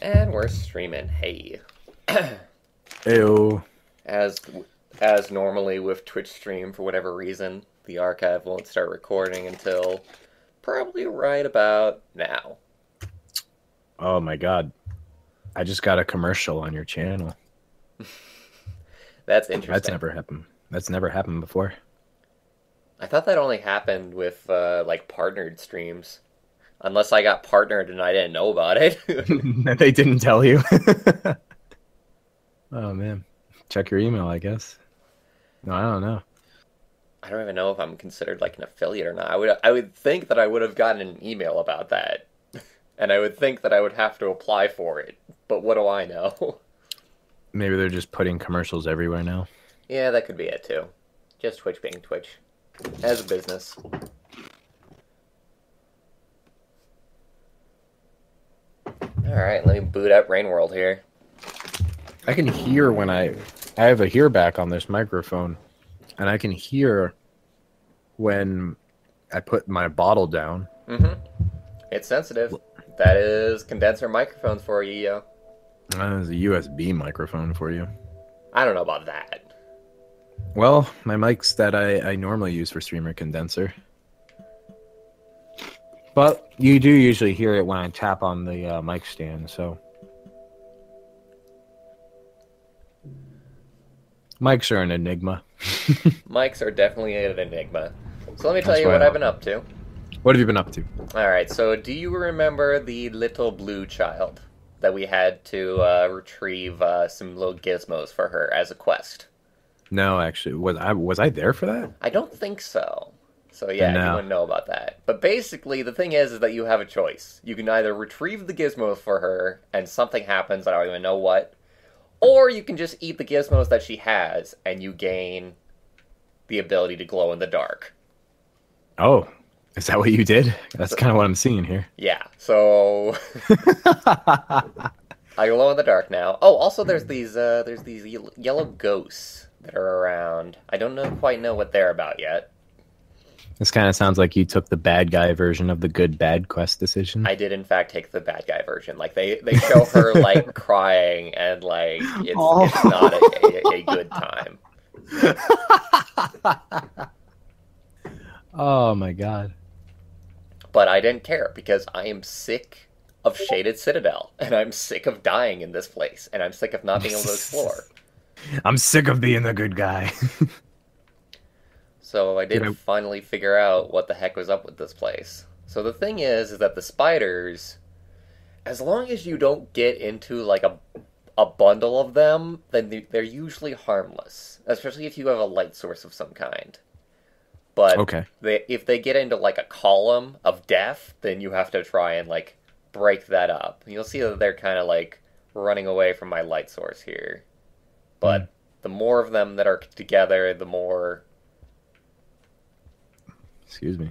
And we're streaming. Hey. Ew. As as normally with Twitch stream, for whatever reason, the archive won't start recording until probably right about now. Oh my god. I just got a commercial on your channel. That's interesting. That's never happened. That's never happened before. I thought that only happened with like partnered streams. Unless I got partnered and I didn't know about it. They didn't tell you. Oh man. Check your email, I guess. No, I don't know. I don't even know if I'm considered like an affiliate or not. I would think that I would have gotten an email about that. And I would think that I would have to apply for it. But what do I know? Maybe they're just putting commercials everywhere now. Yeah, that could be it too. Just Twitch being Twitch. As a business. Alright, let me boot up Rain World here. I can hear when I have a hear back on this microphone, and I can hear when I put my bottle down. Mm-hmm. It's sensitive. That is condenser microphone for you, yo. There's a USB microphone for you. I don't know about that. Well, my mics that I normally use for streamer condenser. But you do usually hear it when I tap on the mic stand, so. Mics are an enigma. Mics are definitely an enigma. So let me tell you what I've been up to. What have you been up to? Alright, so do you remember the little blue child that we had to retrieve some little gizmos for her as a quest? No, actually. Was I there for that? I don't think so. So yeah, No. you wouldn't know about that. But basically, the thing is that you have a choice. You can either retrieve the gizmos for her, and something happens, I don't even know what, or you can just eat the gizmos that she has, and you gain the ability to glow in the dark. Oh, is that what you did? That's kind of what I'm seeing here. Yeah, so I glow in the dark now. Oh, also there's these yellow ghosts that are around. I don't quite know what they're about yet. This kind of sounds like you took the bad guy version of the good bad quest decision. I did in fact take the bad guy version. Like they show her like crying and like it's not a good time. Oh my god. But I didn't care because I am sick of Shaded Citadel and I'm sick of dying in this place and I'm sick of not being able to explore. I'm sick of being the good guy. So I did finally figure out what the heck was up with this place. So the thing is that the spiders, as long as you don't get into like a bundle of them, then they're usually harmless. Especially if you have a light source of some kind. But okay. If they get into like a column of death, then you have to try and like break that up. You'll see that they're kind of like running away from my light source here. But the more of them that are together, the more... Excuse me.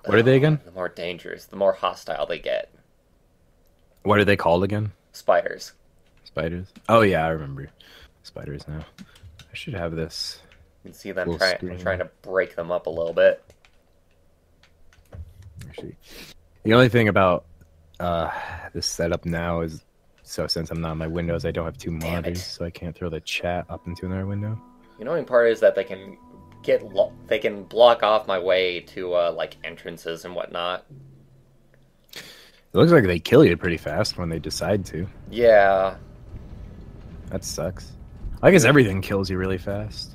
What are they again? The more dangerous, the more hostile they get. What are they called again? Spiders. Spiders? Oh yeah, I remember. Spiders now. I should have this. You can see them trying to break them up a little bit. Actually, the only thing about this setup now is, so since I'm not on my Windows, I don't have two monitors, so I can't throw the chat up into another window. The annoying part is that they can they can block off my way to like entrances and whatnot. It looks like they kill you pretty fast when they decide to. Yeah. That sucks. I guess everything kills you really fast.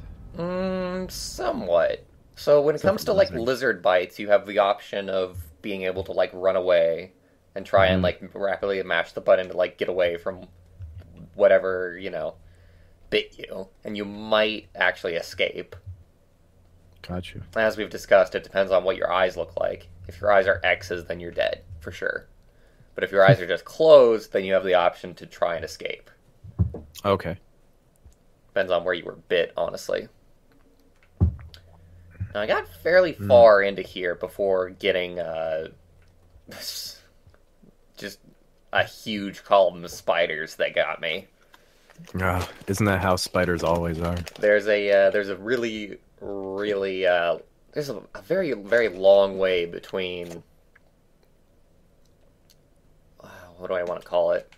Somewhat. So when it comes to like lizard bites, you have the option of being able to like run away and try and like rapidly mash the button to like get away from whatever, bit you, and you might actually escape. Got you. As we've discussed, it depends on what your eyes look like. If your eyes are X's, then you're dead, for sure. But if your eyes are just closed, then you have the option to try and escape. Okay. Depends on where you were bit, honestly. Now, I got fairly far into here before getting just a huge column of spiders that got me. Isn't that how spiders always are? There's a really there's a very, very long way between what do I want to call it?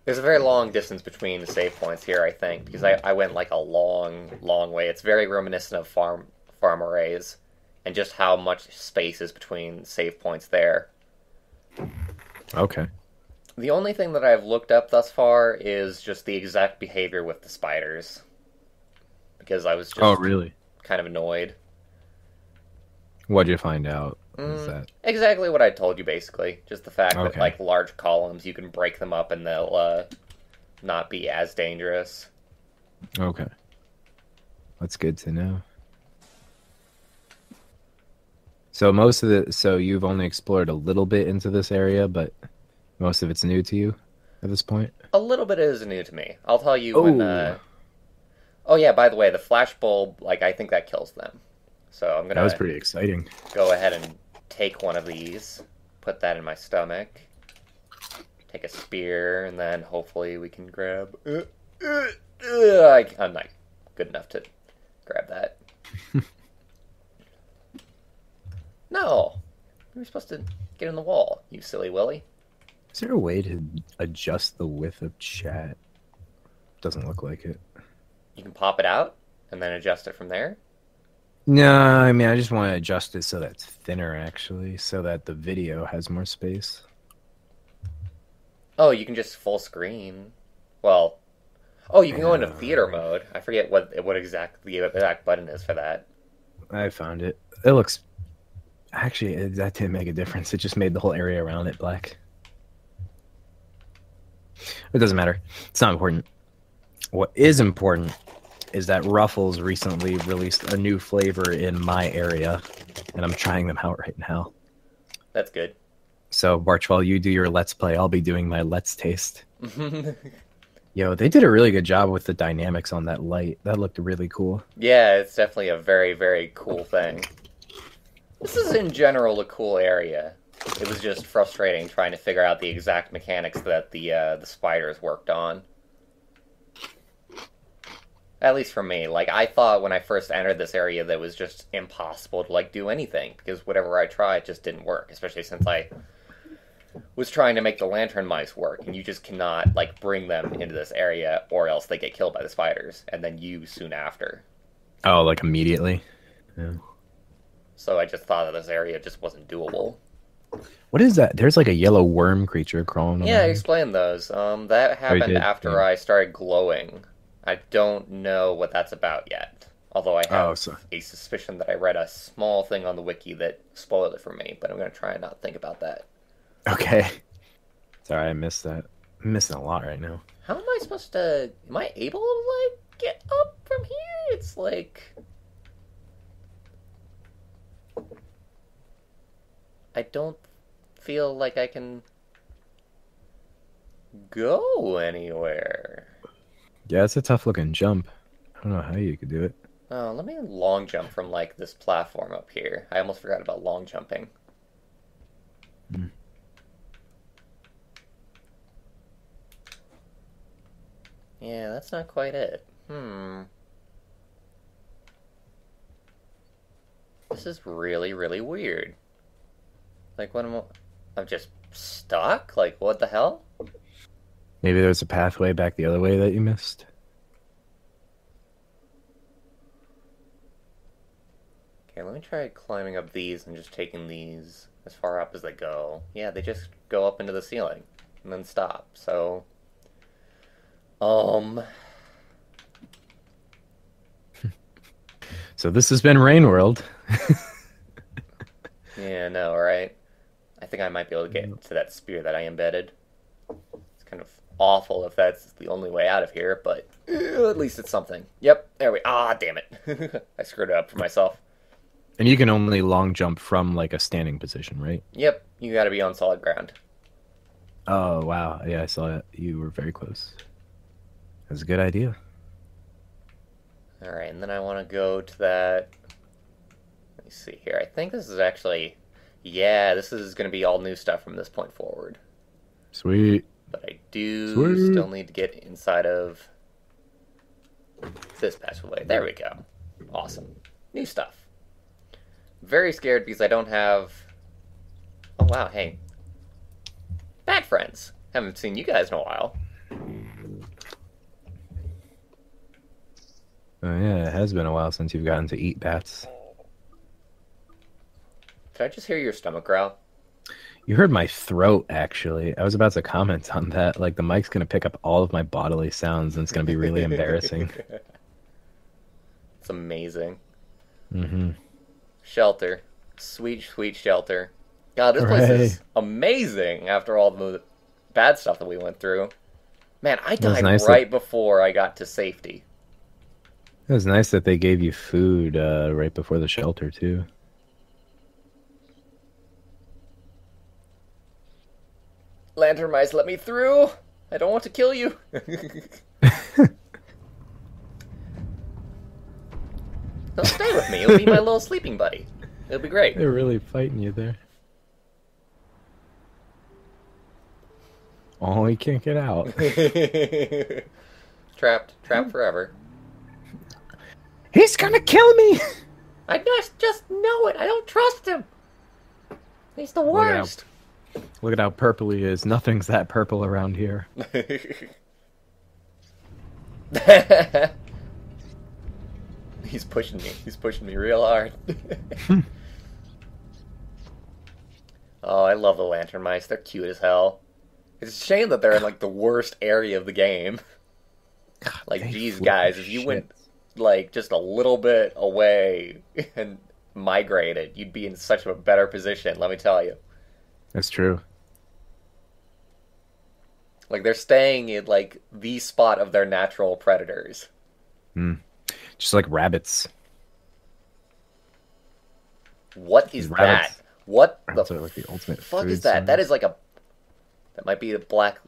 There's a very long distance between the save points here, I think, because I went like a long, long way. It's very reminiscent of farm arrays, and just how much space is between save points there. Okay. The only thing that I've looked up thus far is just the exact behavior with the spiders, because I was just really? kind of annoyed. What'd you find out? Is that Exactly what I told you, basically. Just the fact that, Okay. like, large columns, you can break them up and they'll not be as dangerous. okay? That's good to know. So you've only explored a little bit into this area, but most of it's new to you at this point? A little bit is new to me. I'll tell you when... Oh, yeah, by the way, the flash bulb, like, I think that kills them. So I'm going That was to pretty exciting. go ahead and take one of these, put that in my stomach, take a spear, and then hopefully we can grab... I'm not good enough to grab that. No! You were supposed to get in the wall, you silly Willy. Is there a way to adjust the width of chat? Doesn't look like it. You can pop it out, and then adjust it from there. No, I mean, I just want to adjust it so that it's thinner, actually, so that the video has more space. Oh, you can just full screen. Well, oh, you can go into theater mode. I forget what exactly the exact button is for that. I found it. It looks... Actually, that didn't make a difference. It just made the whole area around it black. It doesn't matter. It's not important. What is important is that Ruffles recently released a new flavor in my area, and I'm trying them out right now. That's good. So, Bwarch, while you do your Let's Play, I'll be doing my Let's Taste. Yo, they did a really good job with the dynamics on that light. That looked really cool. Yeah, it's definitely a very, very cool thing. This is, in general, a cool area. It was just frustrating trying to figure out the exact mechanics that the spiders worked on. At least for me. Like, I thought when I first entered this area that it was just impossible to, like, do anything. Because whatever I tried just didn't work. Especially since I was trying to make the lantern mice work. And you just cannot, like, bring them into this area or else they get killed by the spiders. And then you soon after. Oh, like immediately? Yeah. So I just thought that this area just wasn't doable. What is that? There's like a yellow worm creature crawling Yeah, I around. explained those. That happened did? after Yeah. I started glowing. I don't know what that's about yet. Although I have a suspicion that I read a small thing on the wiki that spoiled it for me, but I'm going to try and not think about that. Okay. Sorry, I missed that. I'm missing a lot right now. How am I supposed to... Am I able to, like, get up from here? It's like... I don't feel like I can go anywhere. Yeah, it's a tough looking jump. I don't know how you could do it. Oh, let me long jump from, like, this platform up here. I almost forgot about long jumping. Yeah, that's not quite it. This is really, really weird. Like, what am I... I'm just stuck? Like, what the hell? Maybe there's a pathway back the other way that you missed. Okay, let me try climbing up these and just taking these as far up as they go. Yeah, they just go up into the ceiling and then stop. So, So this has been Rain World. yeah, no, right? I think I might be able to get to that spear that I embedded. It's kind of awful if that's the only way out of here, but at least it's something. Yep, there we... Ah, damn it. I screwed it up for myself. And you can only long jump from like a standing position, right? Yep, you gotta be on solid ground. Oh, wow. Yeah, I saw it. You were very close. That's a good idea. Alright, and then I want to go to that... Let me see here. I think this is actually... Yeah, this is going to be all new stuff from this point forward. Sweet. But I do still need to get inside of this passageway. There we go. Awesome. New stuff. Very scared because I don't have... Oh, wow, hey. Bat friends. Haven't seen you guys in a while. Oh, yeah, it has been a while since you've gotten to eat bats. Did I just hear your stomach growl? You heard my throat, actually. I was about to comment on that. Like, the mic's going to pick up all of my bodily sounds, and it's going to be really embarrassing. It's amazing. Mm-hmm. Shelter. Sweet, sweet shelter. God, this place is amazing after all the bad stuff that we went through. Man, I died right before I got to safety. It was nice that they gave you food right before the shelter, too. Lantern mice, let me through! I don't want to kill you! They'll stay with me. It'll be my little sleeping buddy. It'll be great. They're really fighting you there. Oh, he can't get out. Trapped forever. He's gonna kill me! I just know it. I don't trust him. He's the worst. Look at how purple he is. Nothing's that purple around here. He's pushing me. He's pushing me real hard. Oh, I love the lantern mice. They're cute as hell. It's a shame that they're in like the worst area of the game. God, like, geez, guys, if you went like just a little bit away and migrated, you'd be in such a better position. Let me tell you. That's true. Like, they're staying in like the spot of their natural predators. Just like rabbits. What is that? What the like the ultimate fuck food is that? source. That is like a... That might be the black...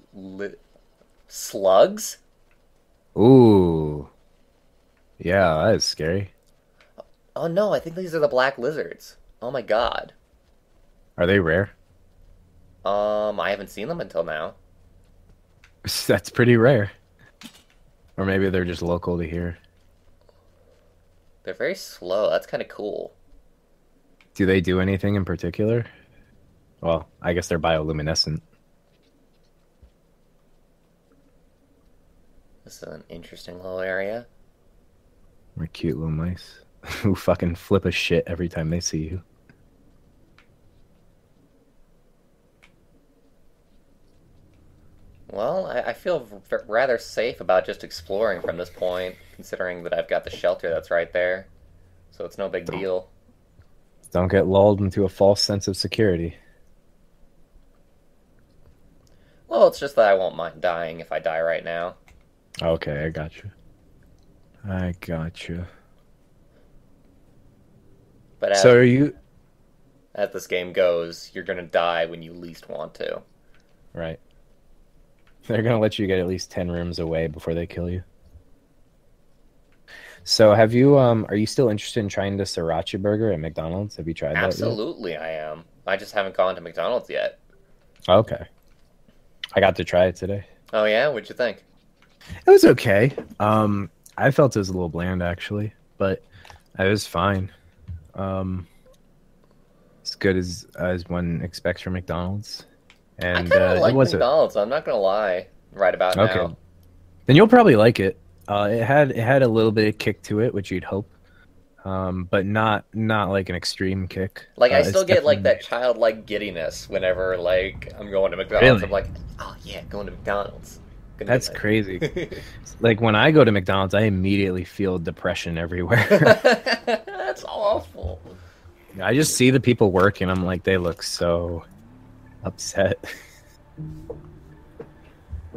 Slugs? Ooh. Yeah, that is scary. Oh no, I think these are the black lizards. Oh my god. Are they rare? I haven't seen them until now. That's pretty rare. Or maybe they're just local to here. They're very slow. That's kind of cool. Do they do anything in particular? Well, I guess they're bioluminescent. This is an interesting little area. We're cute little mice who fucking flip a shit every time they see you. Well, I feel rather safe about just exploring from this point, considering that I've got the shelter that's right there. So it's no big deal. Don't get lulled into a false sense of security. Well, it's just that I won't mind dying if I die right now. Okay, I got you. I got you. But so are you... As this game goes, you're going to die when you least want to. Right. They're going to let you get at least 10 rooms away before they kill you. So have you, are you still interested in trying the Sriracha burger at McDonald's? Have you tried that yet? Absolutely, I am. I just haven't gone to McDonald's yet. Okay. I got to try it today. Oh yeah? What'd you think? It was okay. I felt it was a little bland, actually, but it was fine. As good as one expects from McDonald's. And I kind of like it was McDonald's. I'm not gonna lie. Right about now. Then you'll probably like it. It had a little bit of kick to it, which you'd hope, but not like an extreme kick. Like I still get like that childlike giddiness whenever like I'm going to McDonald's. Really? I'm like, oh yeah, going to McDonald's. That's crazy. Like when I go to McDonald's, I immediately feel depression everywhere. That's awful. I just see the people working. I'm like, they look so upset.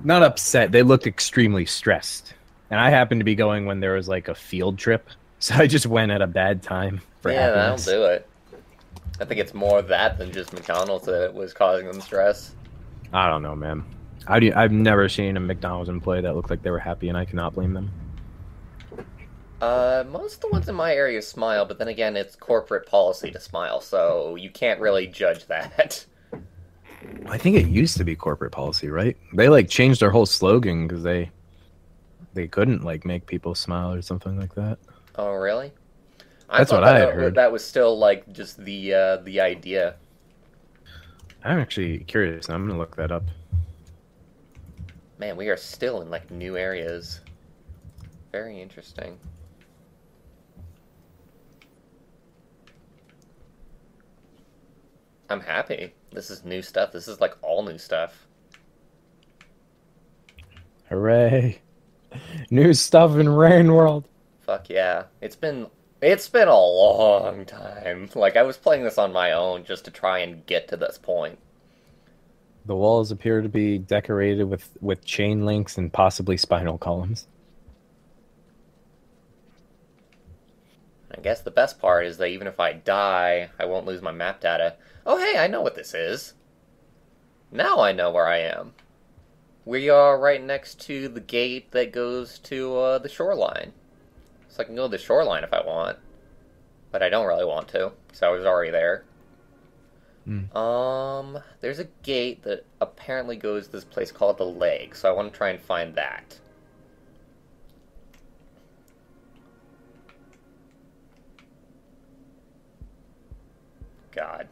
Not upset. They looked extremely stressed. And I happened to be going when there was like a field trip. So I just went at a bad time for happiness. That'll do it. I think it's more that than just McDonald's that was causing them stress. I don't know, man. I've never seen a McDonald's employee that looked like they were happy, and I cannot blame them. Most of the ones in my area smile, but then again, it's corporate policy to smile, so you can't really judge that. I think it used to be corporate policy, right? They like changed their whole slogan because they couldn't like make people smile or something like that. Oh, really? I That's thought what I had that heard. that was still like just the idea. I'm actually curious. I'm gonna look that up. Man, we are still in like new areas. Very interesting. I'm happy. This is new stuff. This is like all new stuff. Hooray! New stuff in Rain World. Fuck yeah. It's been a long time. Like I was playing this on my own just to try and get to this point. The walls appear to be decorated with chain links and possibly spinal columns. I guess the best part is that even if I die, I won't lose my map data. Oh hey, I know what this is. Now I know where I am. We are right next to the gate that goes to the shoreline. So I can go to the shoreline if I want. But I don't really want to, because I was already there. There's a gate that apparently goes to this place called the Lake, so I want to try and find that. God.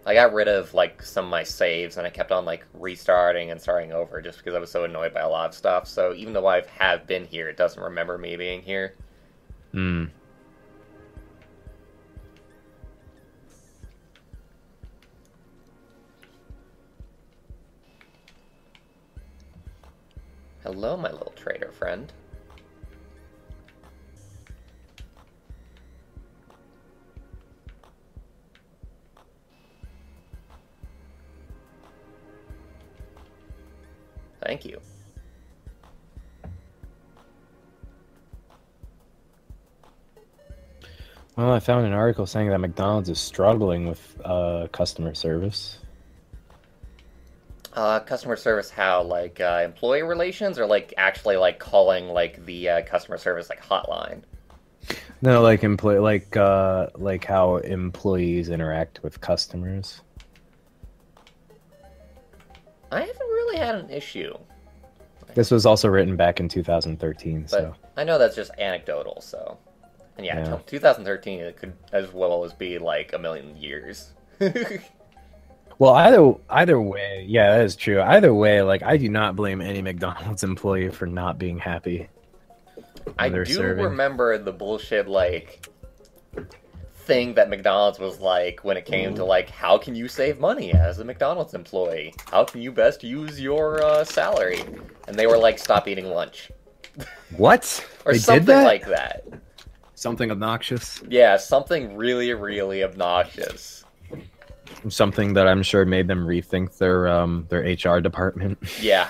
I got rid of, like, some of my saves, and I kept on, like, restarting and starting over just because I was so annoyed by a lot of stuff. So even though I have been here, it doesn't remember me being here. Hmm. Hello, my little trader friend. Thank you. Well, I found an article saying that McDonald's is struggling with customer service. Customer service how? Like, employee relations? Or, like, actually, like, calling, like, the customer service, like, hotline? No, like how employees interact with customers. I haven't really had an issue. This was also written back in 2013, But so I know that's just anecdotal, so... And yeah, 2013, it could as well as be, like, a million years. well, either way, yeah, that is true. Either way, like I do not blame any McDonald's employee for not being happy. I do remember the bullshit, like, thing that McDonald's was like when it came to, like, how can you save money as a McDonald's employee? How can you best use your salary? And they were like, stop eating lunch. What? Or They something did that? like that. Something obnoxious. Yeah, something really, really obnoxious. Something that I'm sure made them rethink their HR department. Yeah.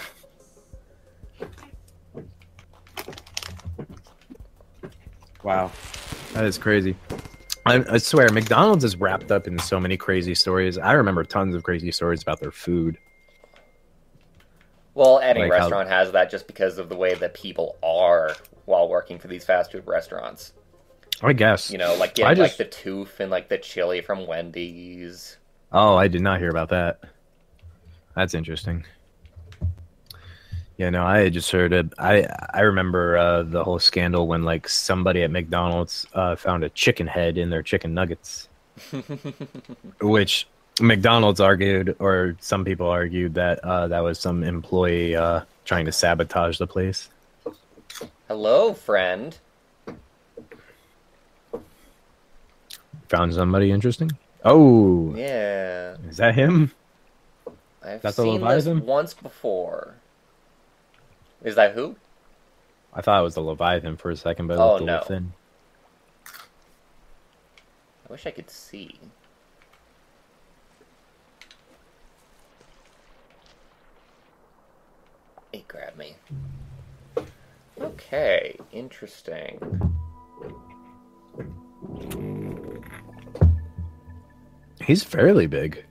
Wow. That is crazy. I swear, McDonald's is wrapped up in so many crazy stories. I remember tons of crazy stories about their food. Well, any Like restaurant has that just because of the way that people are while working for these fast food restaurants. I guess. You know, like getting like the tooth and like the chili from Wendy's. Oh, I did not hear about that. That's interesting. Yeah, no, I had just heard it. I remember the whole scandal when like somebody at McDonald's found a chicken head in their chicken nuggets, which McDonald's argued, or some people argued that that was some employee trying to sabotage the place. Hello, friend. Found somebody interesting? Oh, yeah. Is that him? I've seen this once before. Is that who? I thought it was the Leviathan for a second, but it looked a little thin. I wish I could see. It grabbed me. Okay, interesting. He's fairly big.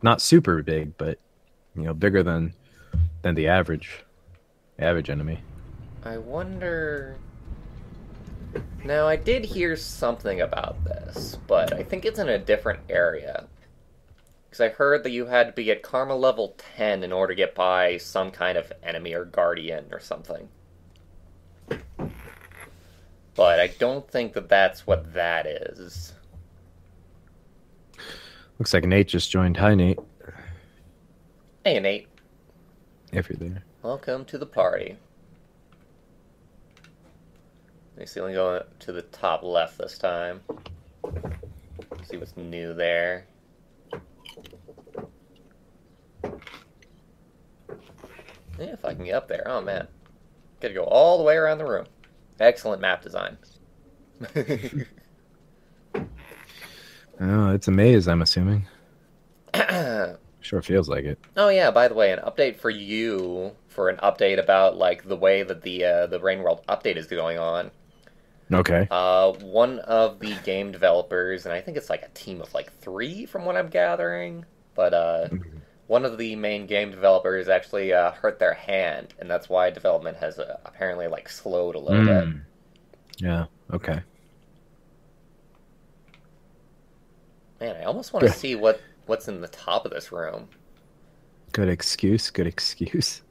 Not super big, but you know, bigger than the average enemy. I wonder... Now, I did hear something about this, but I think it's in a different area. Because I heard that you had to be at Karma level 10 in order to get by some kind of enemy or guardian or something. But I don't think that that's what that is. Looks like Nate just joined. Hi, Nate. Hey, Nate. If you're there. Welcome to the party. Let me see, let me go to the top left this time. See what's new there. Yeah, if I can get up there. Oh, man. Gotta go all the way around the room. Excellent map design. Oh, it's a maze, I'm assuming. Sure feels like it. Oh yeah, by the way, an update for you for an update about like the way that the Rain World update is going on. Okay. One of the game developers, and I think it's like a team of like 3 from what I'm gathering, but one of the main game developers actually hurt their hand, and that's why development has apparently like slowed a little bit. Yeah. Okay. Man, I almost want to see what's in the top of this room. Good excuse. Good excuse.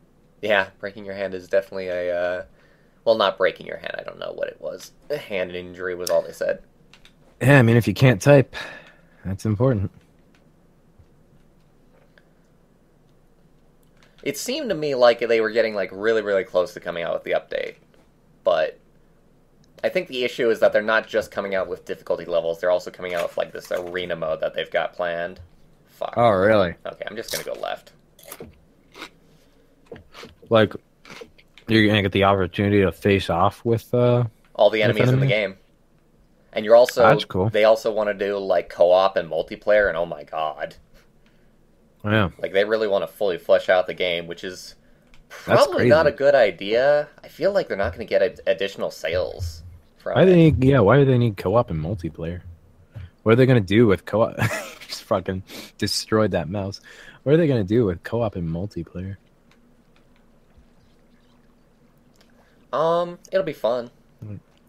Yeah, breaking your hand is definitely a well, not breaking your hand. I don't know what it was. A hand injury was all they said. Yeah, I mean, if you can't type, that's important. It seemed to me like they were getting like really, really close to coming out with the update, but I think the issue is that they're not just coming out with difficulty levels; they're also coming out with like this arena mode that they've got planned. Fuck. Oh, really? Okay, I'm just gonna go left. Like, you're gonna get the opportunity to face off with all the enemies in the game, and you're also that's cool. They also want to do like co-op and multiplayer, and oh my god. Yeah. Like, they really want to fully flesh out the game, which is probably not a good idea. I feel like they're not going to get additional sales from why do they need co-op and multiplayer? What are they going to do with co-op? Just fucking destroyed that mouse. What are they going to do with co-op and multiplayer? It'll be fun.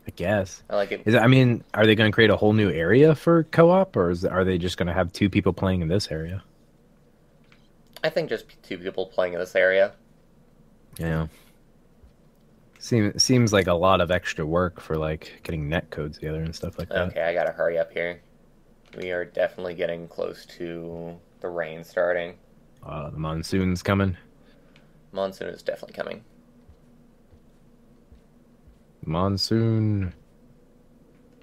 I guess. I like it. I mean, are they going to create a whole new area for co-op, or are they just going to have 2 people playing in this area? I think just 2 people playing in this area. Yeah. Seems like a lot of extra work for like getting net codes together and stuff like that. Okay, I gotta hurry up here. We are definitely getting close to the rain starting. The monsoon's coming. Monsoon is definitely coming. Monsoon.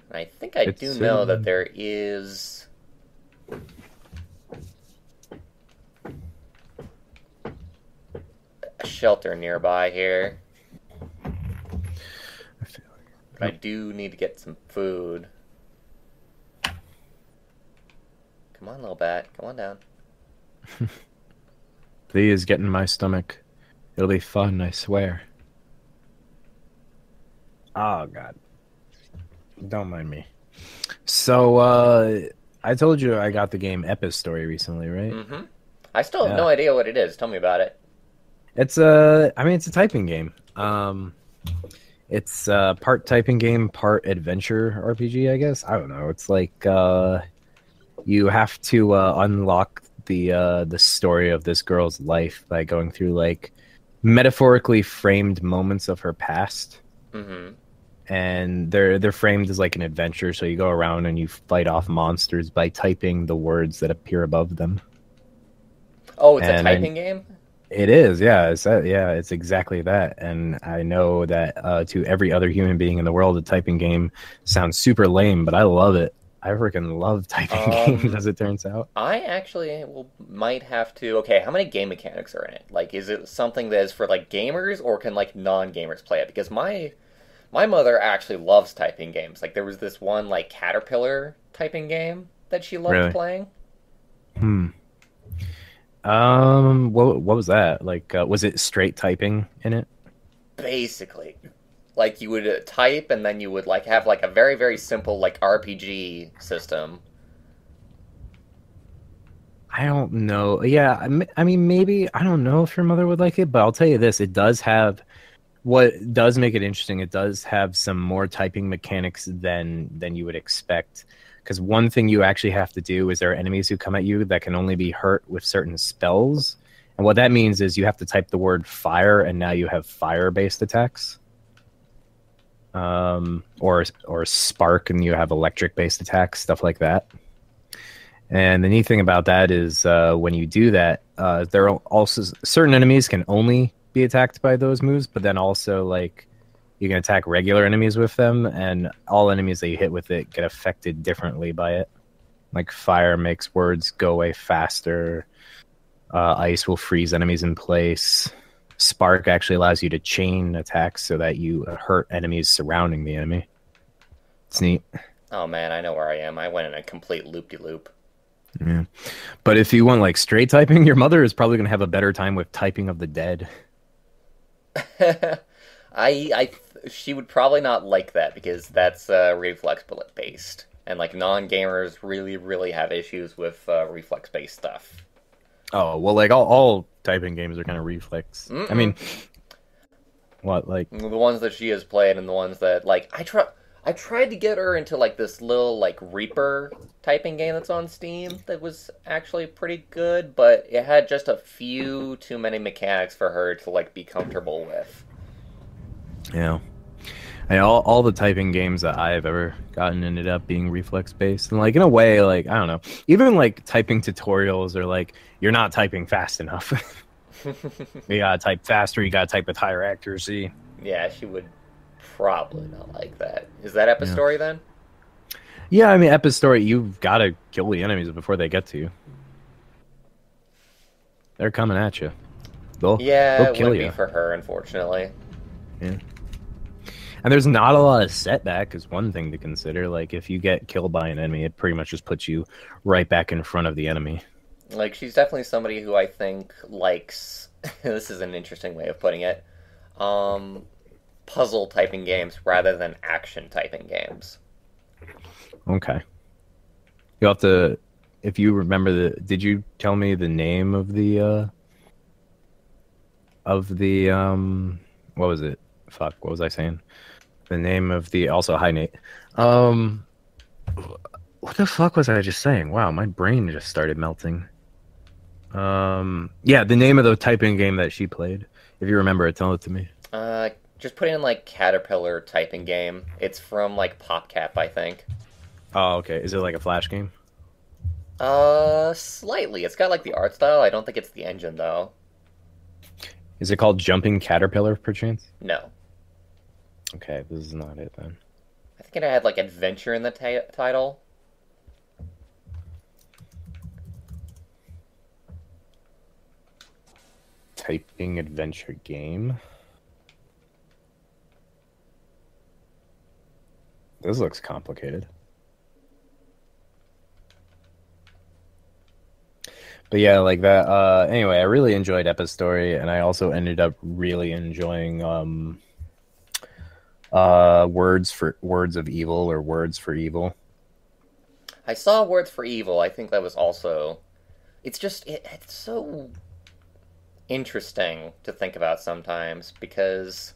I think I do know that there is a shelter nearby here. But I do need to get some food. Come on, little bat. Come on down. Please get in my stomach. It'll be fun, I swear. Oh, God. Don't mind me. So, I told you I got the game Epistory recently, right? Mm-hmm. I still have no idea what it is. Tell me about it. It's a typing game. It's part typing game, part adventure RPG, I guess. I don't know. It's like you have to unlock the story of this girl's life by going through like metaphorically framed moments of her past. Mm-hmm. And they're framed as like an adventure, so you go around and you fight off monsters by typing the words that appear above them. Oh, it's a typing game? It is, yeah. It's exactly that. And I know that to every other human being in the world, a typing game sounds super lame, but I love it. I freaking love typing games, as it turns out. I actually might have to... Okay, how many game mechanics are in it? Like, is it something that is for, like, gamers, or can, like, non-gamers play it? Because my mother actually loves typing games. Like, there was this one, like, Caterpillar typing game that she loved playing. What was that? Like, was it straight typing in it? Basically. Like, you would type, and then you would, like, have, like, a very, very simple, like, RPG system. I don't know. Yeah, I mean, maybe. I don't know if your mother would like it, but I'll tell you this. It does have... What does make it interesting, it does have some more typing mechanics than you would expect. Because one thing you actually have to do is there are enemies who come at you that can only be hurt with certain spells. And what that means is you have to type the word fire, and now you have fire-based attacks. or spark, and you have electric based attacks, stuff like that. And the neat thing about that is when you do that, there are also certain enemies can only be attacked by those moves, but then also like you can attack regular enemies with them, and all enemies that you hit with it get affected differently by it. Like fire makes words go away faster. Ice will freeze enemies in place. Spark actually allows you to chain attacks so that you hurt enemies surrounding the enemy. It's neat. Oh man, I know where I am. I went in a complete loop-de-loop. Yeah. But if you want like straight typing, your mother is probably going to have a better time with typing of the dead. She would probably not like that because that's reflex bullet based, and like non-gamers really have issues with reflex based stuff. Oh well, like all typing games are kind of reflex. Mm-mm. I mean, what like the ones that she has played and the ones that like I tried to get her into like this little like Reaper typing game that's on Steam that was actually pretty good, but it had just a few too many mechanics for her to like be comfortable with. Yeah. All the typing games that I've ever gotten ended up being reflex based, and like in a way, like I don't know, even like typing tutorials are like you're not typing fast enough. You gotta type faster. You gotta type with higher accuracy. Yeah, she would probably not like that. Is that Epistory then? Yeah, I mean, Epistory, you've got to kill the enemies before they get to you. They're coming at you. They'll It kill would you be for her, unfortunately. Yeah. And there's not a lot of setback is one thing to consider. Like if you get killed by an enemy, it pretty much just puts you right back in front of the enemy. Like she's definitely somebody who I think likes. This is an interesting way of putting it. Puzzle typing games rather than action typing games. Okay. You'll have to, if you remember did you tell me the name of the what was it? Fuck, what was I saying? The name of the, also, hi Nate. What the fuck was I just saying? Wow, my brain just started melting. Yeah, the name of the typing game that she played. If you remember it, tell it to me. Just put in like Caterpillar typing game. It's from like PopCap, I think. Oh, okay. Is it like a Flash game? Slightly. It's got like the art style. I don't think it's the engine though. Is it called Jumping Caterpillar, perchance? No. Okay, this is not it then. I think it had like adventure in the title. Typing adventure game. This looks complicated. But yeah, like that. Anyway, I really enjoyed Epistory, and I also ended up really enjoying Words of Evil or Words for Evil. I saw Words for Evil. I think that was also. It's just it's so interesting to think about sometimes because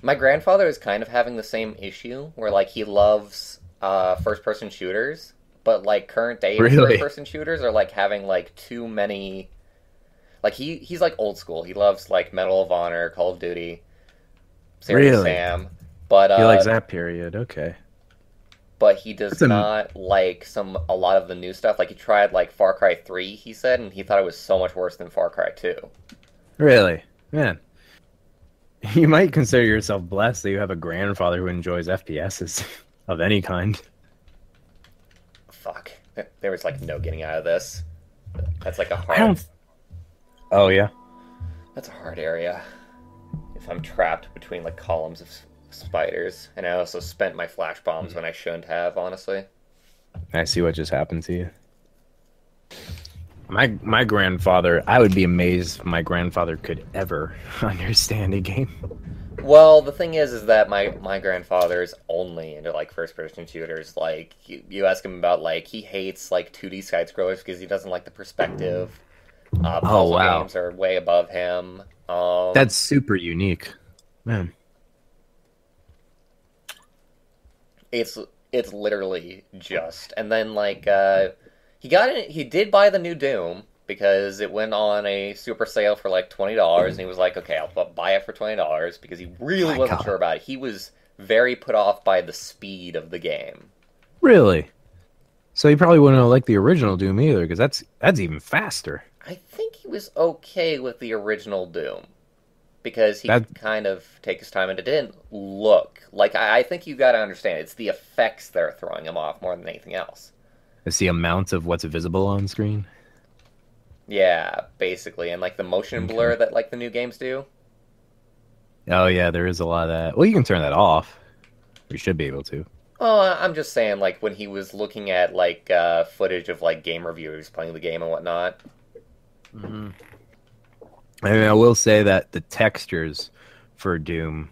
my grandfather is kind of having the same issue where like he loves first person shooters, but like current day Really? first person shooters are like having like too many. Like he's like old school. He loves like Medal of Honor, Call of Duty, Serious Really? Sam, but He likes that period. Okay. But he does not like a lot of the new stuff. Like he tried like Far Cry 3, he said, and he thought it was so much worse than Far Cry 2. Really? Man. You might consider yourself blessed that you have a grandfather who enjoys FPSs of any kind. Fuck. There was like no getting out of this. That's like a hard... Oh, yeah? That's a hard area. If I'm trapped between like columns of spiders. And I also spent my flash bombs when I shouldn't have, honestly. I see what just happened to you. My grandfather, I would be amazed if my grandfather could ever understand a game. Well, the thing is that my grandfather is only into like first-person shooters. Like you ask him about like he hates like 2D side scrollers because he doesn't like the perspective. Puzzle games are way above him. That's super unique, man. It's literally just, and then like he did buy the new Doom because it went on a super sale for like $20, and he was like, okay, I'll buy it for $20 because he really wasn't sure about it. He was very put off by the speed of the game. Really? So he probably wouldn't have liked the original Doom either, because that's even faster. I think he was okay with the original Doom because he That could kind of take his time, and it didn't look like. I think you got to understand it's the effects that are throwing him off more than anything else. is the amount of what's visible on screen. Yeah, basically, and like the motion blur that like the new games do. Oh yeah, there is a lot of that. Well, you can turn that off. You should be able to. Oh, I'm just saying, like when he was looking at like footage of like game reviewers playing the game and whatnot. Mm-hmm. I mean, I will say that the textures for Doom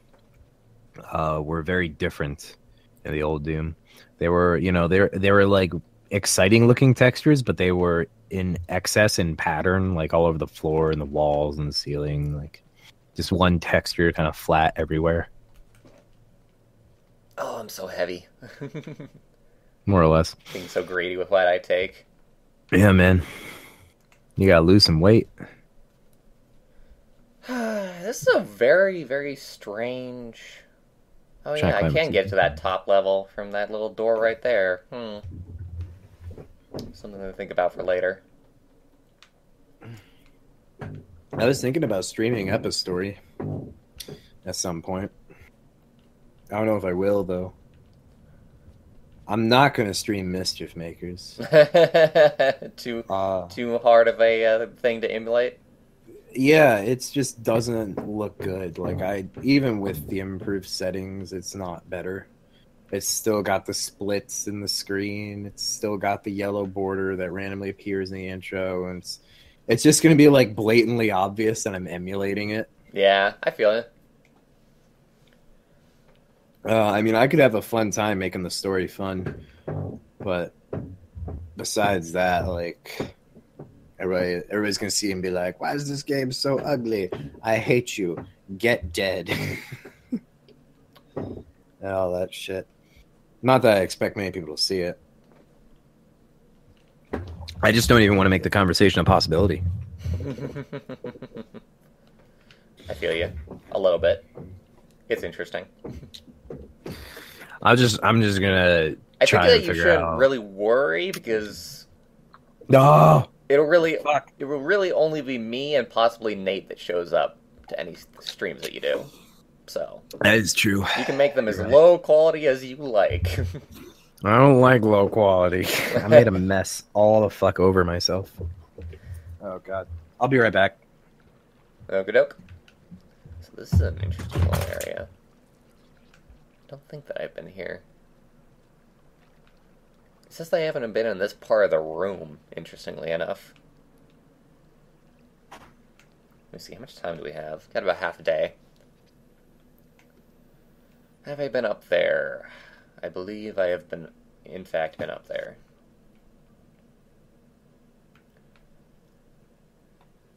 were very different in the old Doom. They were, they were like exciting looking textures, but they were in excess in pattern, like all over the floor and the walls and the ceiling, like just one texture kind of flat everywhere. Oh, I'm so heavy. More or less. Being so greedy with what I take. Yeah, man. You gotta lose some weight. This is a very, very strange... Oh yeah, I can get to that top level from that little door right there. Something to think about for later. I was thinking about streaming Epistory at some point. I don't know if I will, though. I'm not going to stream Mischief Makers. Too hard of a thing to emulate? Yeah, it just doesn't look good. Like, even with the improved settings, it's not better. It's still got the splits in the screen. It's still got the yellow border that randomly appears in the intro. And it's just going to be, like, blatantly obvious that I'm emulating it. Yeah, I feel it. I mean, I could have a fun time making the story fun, but besides that, like, everybody's gonna see and be like, "Why is this game so ugly? I hate you. Get dead." And all that shit. Not that I expect many people to see it. I just don't even want to make the conversation a possibility. I feel you a little bit. It's interesting. I'm just gonna try and figure out. I think that you shouldn't really worry because no, it will really only be me and possibly Nate that shows up to any streams that you do. So that is true. You can make them as low quality as you like. I don't like low quality. I made a mess all the fuck over myself. Oh god, I'll be right back. Okie doke. So this is an interesting little area. I don't think that I've been here. It says I haven't been in this part of the room, interestingly enough. Let me see, how much time do we have? Got about half a day. Have I been up there? I believe I have been, in fact, been up there.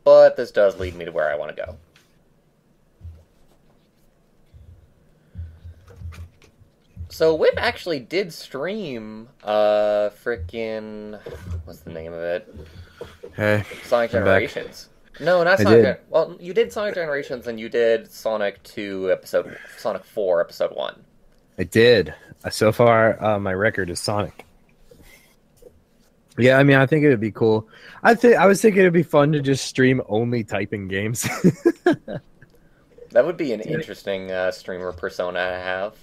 But this does lead me to where I want to go. So Whip actually did stream frickin' what's the name of it? Hey, Sonic Generations. No, not Sonic. Well, you did Sonic Generations and you did Sonic 4 episode 1. I did. So far my record is Sonic. Yeah, I mean, I think it would be cool. I was thinking it'd be fun to just stream only typing games. That would be an interesting streamer persona to have.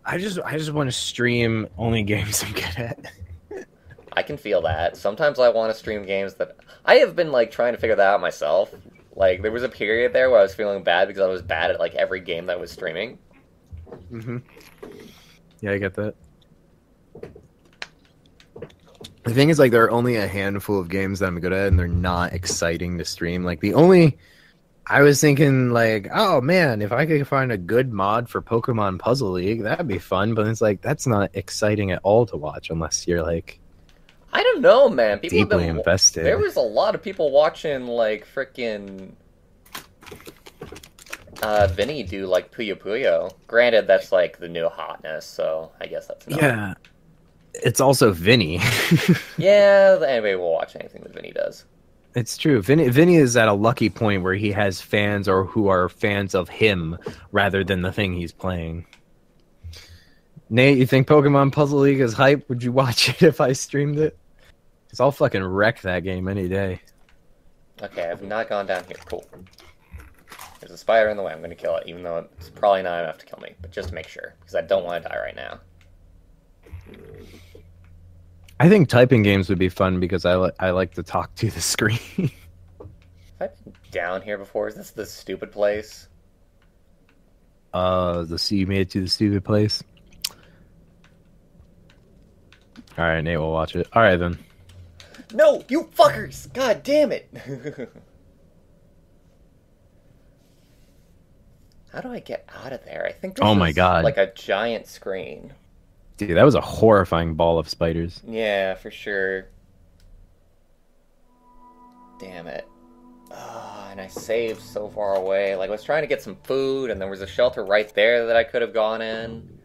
I just want to stream only games I'm good at. I can feel that. Sometimes I want to stream games that I have been like trying to figure that out myself. Like there was a period there where I was feeling bad because I was bad at like every game that I was streaming. Mhm. Yeah, I get that. The thing is, like, there are only a handful of games that I'm good at, and they're not exciting to stream. Like I was thinking, like, oh man, if I could find a good mod for Pokemon Puzzle League, that'd be fun. But it's like that's not exciting at all to watch unless you're like, I don't know, man. People deeply invested. There was a lot of people watching like frickin' Vinny do like Puyo Puyo. Granted, that's like the new hotness, so I guess that's not. Yeah. It's also Vinny. Yeah, anybody will watch anything that Vinny does. It's true. Vinny is at a lucky point where he has fans or who are fans of him rather than the thing he's playing. Nate, you think Pokemon Puzzle League is hype? Would you watch it if I streamed it? Because I'll fucking wreck that game any day. Okay, I've not gone down here. Cool. There's a spider in the way. I'm going to kill it, even though it's probably not enough to kill me. But just to make sure, because I don't want to die right now. I think typing games would be fun because I like to talk to the screen. Have I been down here before? Is this the stupid place? The sea you made it to the stupid place. All right, Nate, we'll watch it. All right, then. No, you fuckers! God damn it! How do I get out of there? I think this Oh my is God. like a giant screen. Dude, that was a horrifying ball of spiders. Yeah, for sure. Damn it. And I saved so far away. Like, I was trying to get some food, and there was a shelter right there that I could have gone in.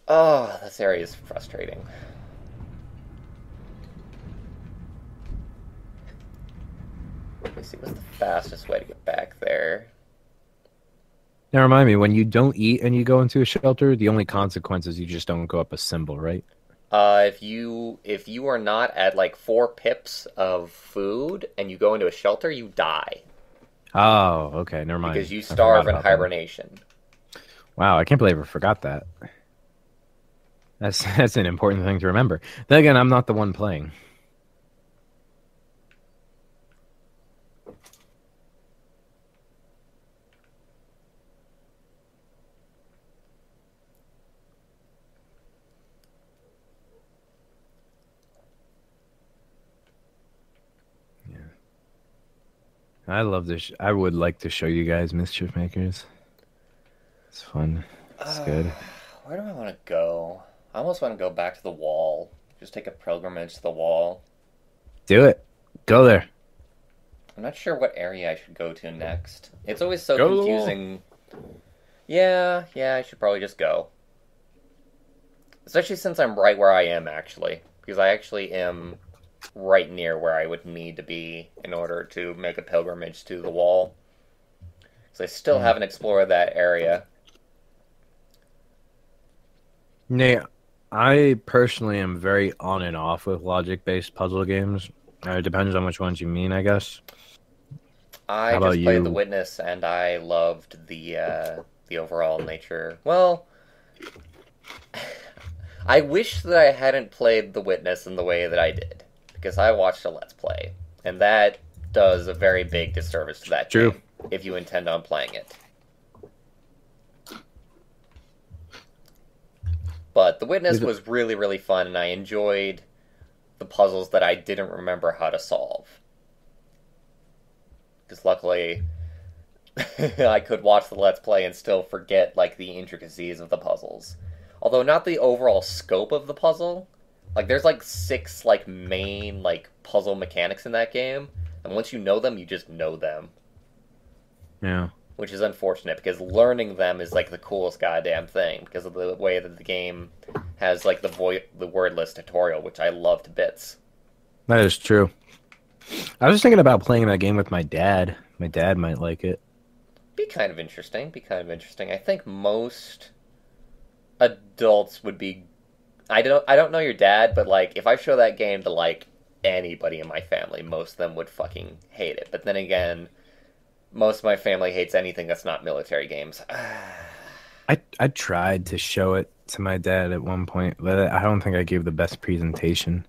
Oh, this area is frustrating. Let me see, what's the fastest way to get back there? Now remind me, when you don't eat and you go into a shelter, the only consequence is you just don't go up a symbol, right? If you are not at like 4 pips of food and you go into a shelter, you die. Oh, okay, never mind. Because you starve in hibernation. That. Wow, I can't believe I forgot that. That's an important thing to remember. Then again, I'm not the one playing. I love this. I would like to show you guys Mischief Makers. It's fun. It's good. Where do I want to go? I almost want to go back to the wall. Just take a pilgrimage to the wall. Do it. Go there. I'm not sure what area I should go to next. It's always so confusing. Yeah, I should probably just go. Especially since I'm right where I am, actually. Because I actually am right near where I would need to be in order to make a pilgrimage to the wall. So I still haven't explored that area. Nate, I personally am very on and off with logic-based puzzle games. It depends on which ones you mean, I guess. I just played The Witness, and I loved the overall nature. Well, I wish that I hadn't played The Witness in the way that I did. Because I watched a Let's Play, and that does a very big disservice to that game, if you intend on playing it. But The Witness was really, really fun, and I enjoyed the puzzles that I didn't remember how to solve. Because luckily, I could watch the Let's Play and still forget, like, the intricacies of the puzzles. Although not the overall scope of the puzzle. Like, there's, like, 6, like, main, like, puzzle mechanics in that game. And once you know them, you just know them. Yeah. Which is unfortunate, because learning them is, like, the coolest goddamn thing. Because of the way that the game has, like, the wordless tutorial, which I love to bits. That is true. I was thinking about playing that game with my dad. My dad might like it. Be kind of interesting. I think most adults would be... I don't know your dad, but, like, if I show that game to, like, anybody in my family, most of them would fucking hate it. But then again, most of my family hates anything that's not military games. I tried to show it to my dad at one point, but I don't think I gave the best presentation.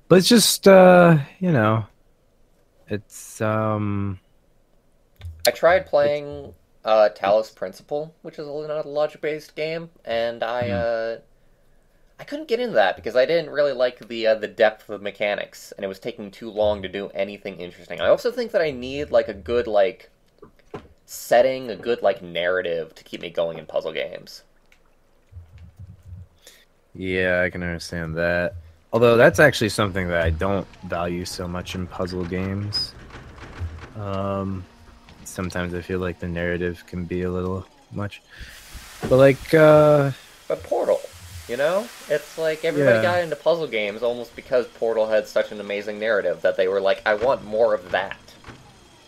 But it's just, you know, it's, I tried playing Talos Principle, which is not a logic-based game, and I couldn't get into that because I didn't really like the depth of the mechanics, and it was taking too long to do anything interesting. I also think that I need, like, a good, like, setting, a good, like, narrative to keep me going in puzzle games. Yeah, I can understand that. Although that's actually something that I don't value so much in puzzle games. Sometimes I feel like the narrative can be a little much. But, like, But Portal... You know? It's like everybody got into puzzle games almost because Portal had such an amazing narrative that they were like, I want more of that.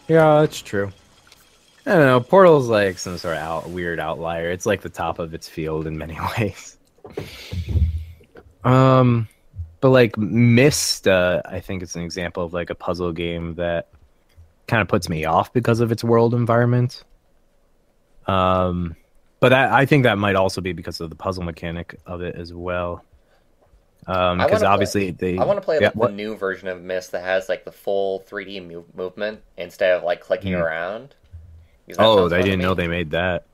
Yeah, that's true. I don't know. Portal's like some sort of weird outlier. It's like the top of its field in many ways. But like Myst, I think it's an example of like a puzzle game that kind of puts me off because of its world environment. But I think that might also be because of the puzzle mechanic of it as well. Because obviously I want to play like the new version of Myst that has like the full 3D movement instead of like clicking around. Oh, I didn't know they made that.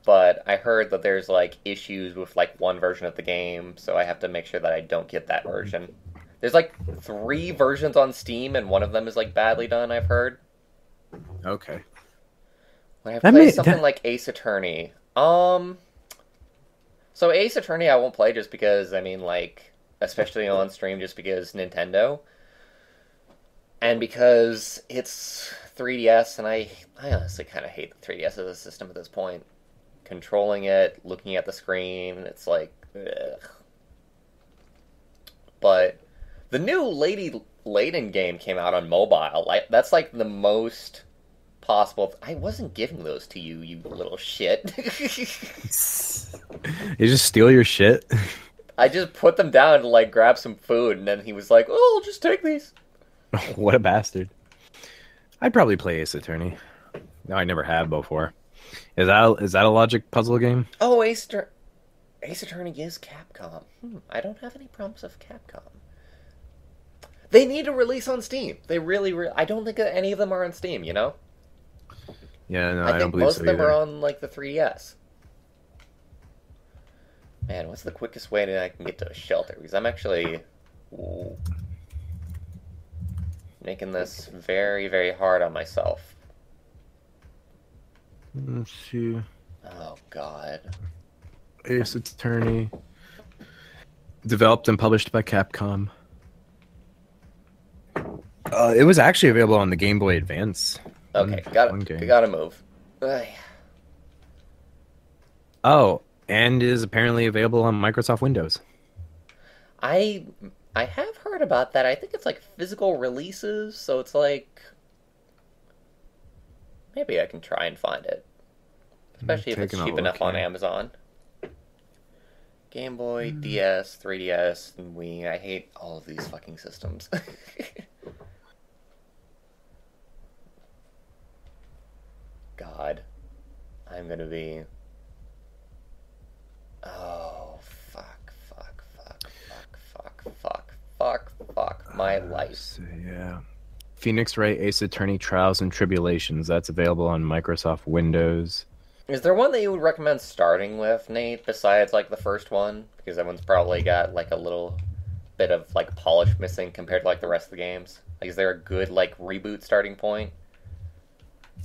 But I heard that there's like issues with like one version of the game, so I have to make sure that I don't get that version. There's like 3 versions on Steam, and one of them is like badly done, I've heard. Okay. When I play something like Ace Attorney, so Ace Attorney I won't play just because, I mean, like, especially on stream, just because Nintendo. And because it's 3DS, and I honestly kind of hate the 3DS as a system at this point. Controlling it, looking at the screen, it's like, ugh. But the new Lady Layden game came out on mobile. Like, that's like the most possible. I wasn't giving those to you, you little shit. You just steal your shit? I just put them down to like grab some food, and then he was like, "Oh, I'll just take these." What a bastard! I'd probably play Ace Attorney. No, I never have before. Is that a logic puzzle game? Oh, Ace Attorney is Capcom. I don't have any problems with Capcom. They need to release on Steam. They really. I don't think that any of them are on Steam. You know. Yeah, no, I don't think believe most so of them either. are on like the 3DS. Man, what's the quickest way that I can get to a shelter? Because I'm actually making this very, very hard on myself. Let's see. Oh, God. Ace Attorney. Developed and published by Capcom. It was actually available on the Game Boy Advance. Okay, gotta move. Ugh. Oh, and is apparently available on Microsoft Windows. I have heard about that. I think it's like physical releases, so it's like maybe I can try and find it. Especially if it's cheap enough on Amazon. Game Boy, DS, 3DS, and Wii. I hate all of these fucking systems. God. I'm gonna be... Oh, fuck my life. So, yeah. Phoenix Wright Ace Attorney Trials and Tribulations. That's available on Microsoft Windows. Is there one that you would recommend starting with, Nate, besides like the first one? Because that one's probably got like a little bit of like polish missing compared to like the rest of the games. Like, is there a good like reboot starting point?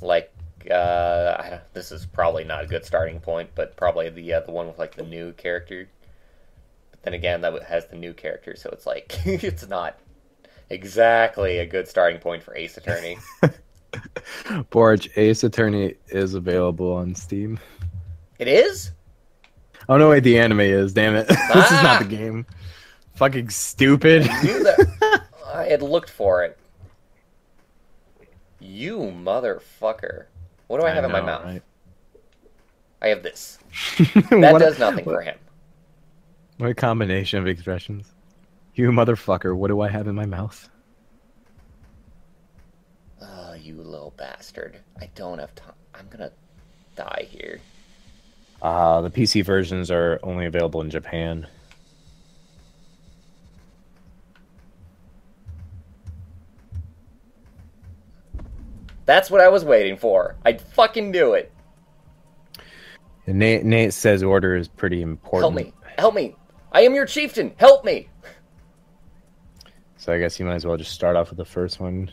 Like, this is probably not a good starting point, but probably the one with like the new character. But then again, that has the new character, so it's like it's not exactly a good starting point for Ace Attorney. Bwarch, Ace Attorney is available on Steam. It is? Oh no, wait, the anime is. Damn it! This is not the game. Fucking stupid. I knew that. I had looked for it. You motherfucker. What do I have in my mouth? Right? I have this. That does nothing for him. What a combination of expressions. You motherfucker, what do I have in my mouth? Oh, you little bastard. I don't have time. I'm gonna die here. The PC versions are only available in Japan. That's what I was waiting for. I'd fucking do it. And Nate says order is pretty important. Help me. Help me. I am your chieftain. Help me. So I guess you might as well just start off with the first one.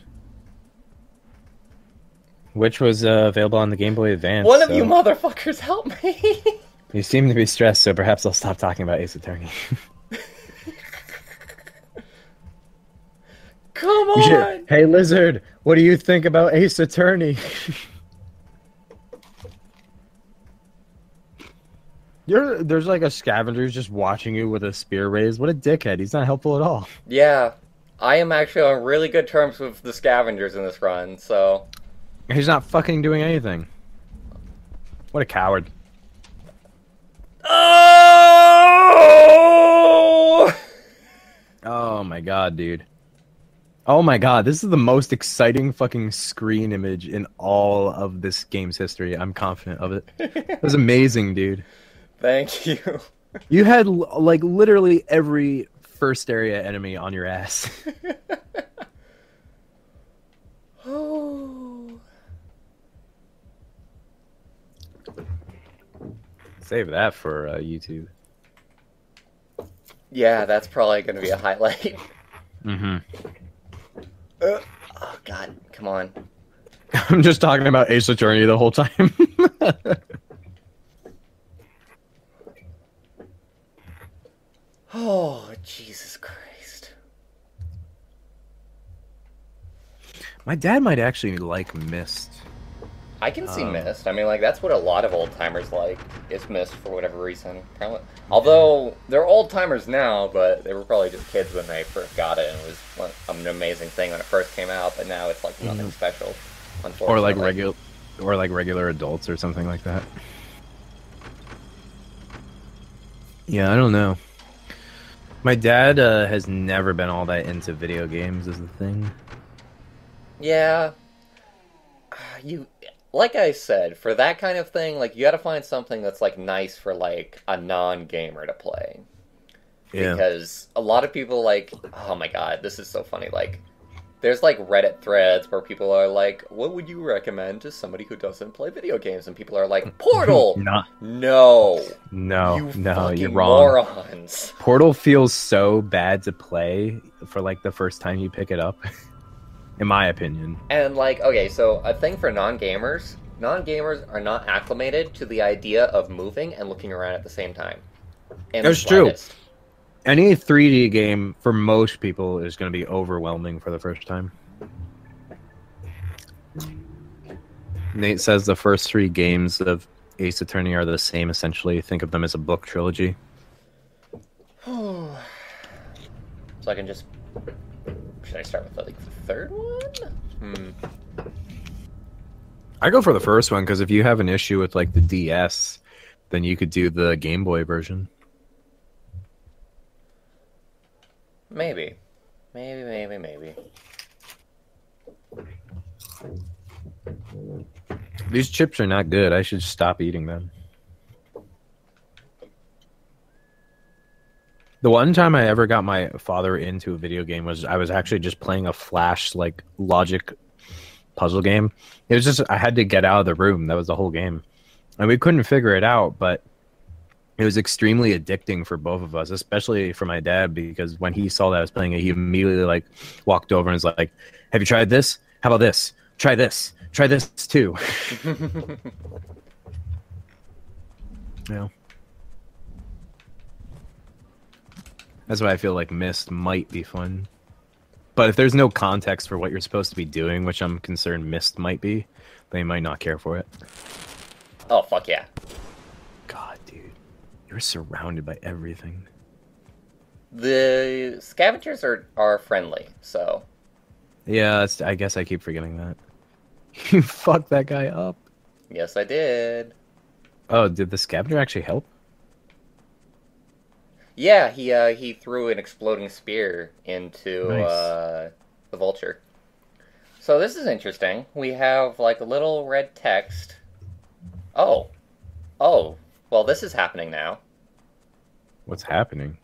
Which was available on the Game Boy Advance. One of you motherfuckers help me. You seem to be stressed, so perhaps I'll stop talking about Ace Attorney. Come on! Hey, Lizard, what do you think about Ace Attorney? There's like a scavenger just watching you with a spear raised. What a dickhead. He's not helpful at all. Yeah. I am actually on really good terms with the scavengers in this run, so... He's not fucking doing anything. What a coward. Oh! Oh my god, dude. Oh my god, this is the most exciting fucking screen image in all of this game's history. I'm confident of it. It was amazing, dude. Thank you. You had like literally every first area enemy on your ass. Oh. Save that for YouTube. Yeah, that's probably going to be a highlight. Mm-hmm. Oh, God. Come on. I'm just talking about Ace Attorney the whole time. Oh, Jesus Christ. My dad might actually like Myst. I can see Myst. I mean, like, that's what a lot of old-timers like, is Myst for whatever reason. Probably. Although, they're old-timers now, but they were probably just kids when they first got it, and it was an amazing thing when it first came out, but now it's, like, nothing special, unfortunately. Or like regular adults or something like that. Yeah, I don't know. My dad has never been all that into video games is the thing. Yeah. Like I said, for that kind of thing, like, you gotta find something that's, like, nice for, like, a non-gamer to play. Yeah. Because a lot of people, like, oh my god, this is so funny, like, there's, like, Reddit threads where people are like, what would you recommend to somebody who doesn't play video games? And people are like, Portal! No! You fucking you're wrong. morons. Portal feels so bad to play for, like, the first time you pick it up. In my opinion. And, like, okay, so a thing for non-gamers are not acclimated to the idea of moving and looking around at the same time. That's true. Any 3D game, for most people, is going to be overwhelming for the first time. Nate says the first 3 games of Ace Attorney are the same, essentially. Think of them as a book trilogy. So I can just... Should I start with, like, the third one? I go for the first one, because if you have an issue with, like, the DS, then you could do the Game Boy version. Maybe. Maybe. These chips are not good. I should stop eating them. The one time I ever got my father into a video game was I was actually just playing a Flash, like, logic puzzle game. It was just, I had to get out of the room. That was the whole game. And we couldn't figure it out, but it was extremely addicting for both of us, especially for my dad, because when he saw that I was playing it, he immediately, like, walked over and was like, have you tried this? How about this? Try this. Try this, too. Yeah. That's why I feel like Myst might be fun. But if there's no context for what you're supposed to be doing, which I'm concerned Myst might be, then you might not care for it. Oh, fuck yeah. God, dude. You're surrounded by everything. The scavengers are friendly, so... Yeah, I guess I keep forgetting that. You fucked that guy up. Yes, I did. Oh, did the scavenger actually help? Yeah, he threw an exploding spear into Nice. the vulture. So this is interesting. We have, like, a little red text. Oh. Well, this is happening now. What's happening?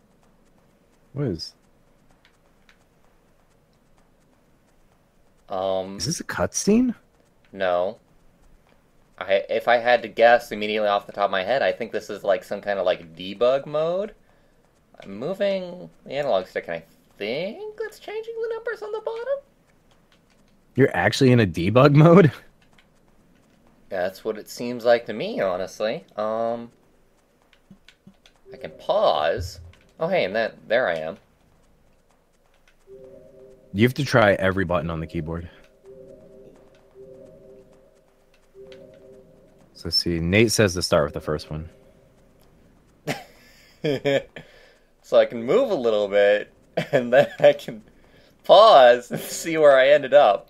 What is... Is this a cutscene? No. If I had to guess immediately off the top of my head, I think this is, like, some kind of, like, debug mode. I'm moving the analog stick, and I think that's changing the numbers on the bottom. You're actually in a debug mode? That's what it seems like to me, honestly. I can pause. Oh, hey, and there I am. You have to try every button on the keyboard. So let's see. Nate says to start with the first one. So I can move a little bit, and then I can pause and see where I ended up.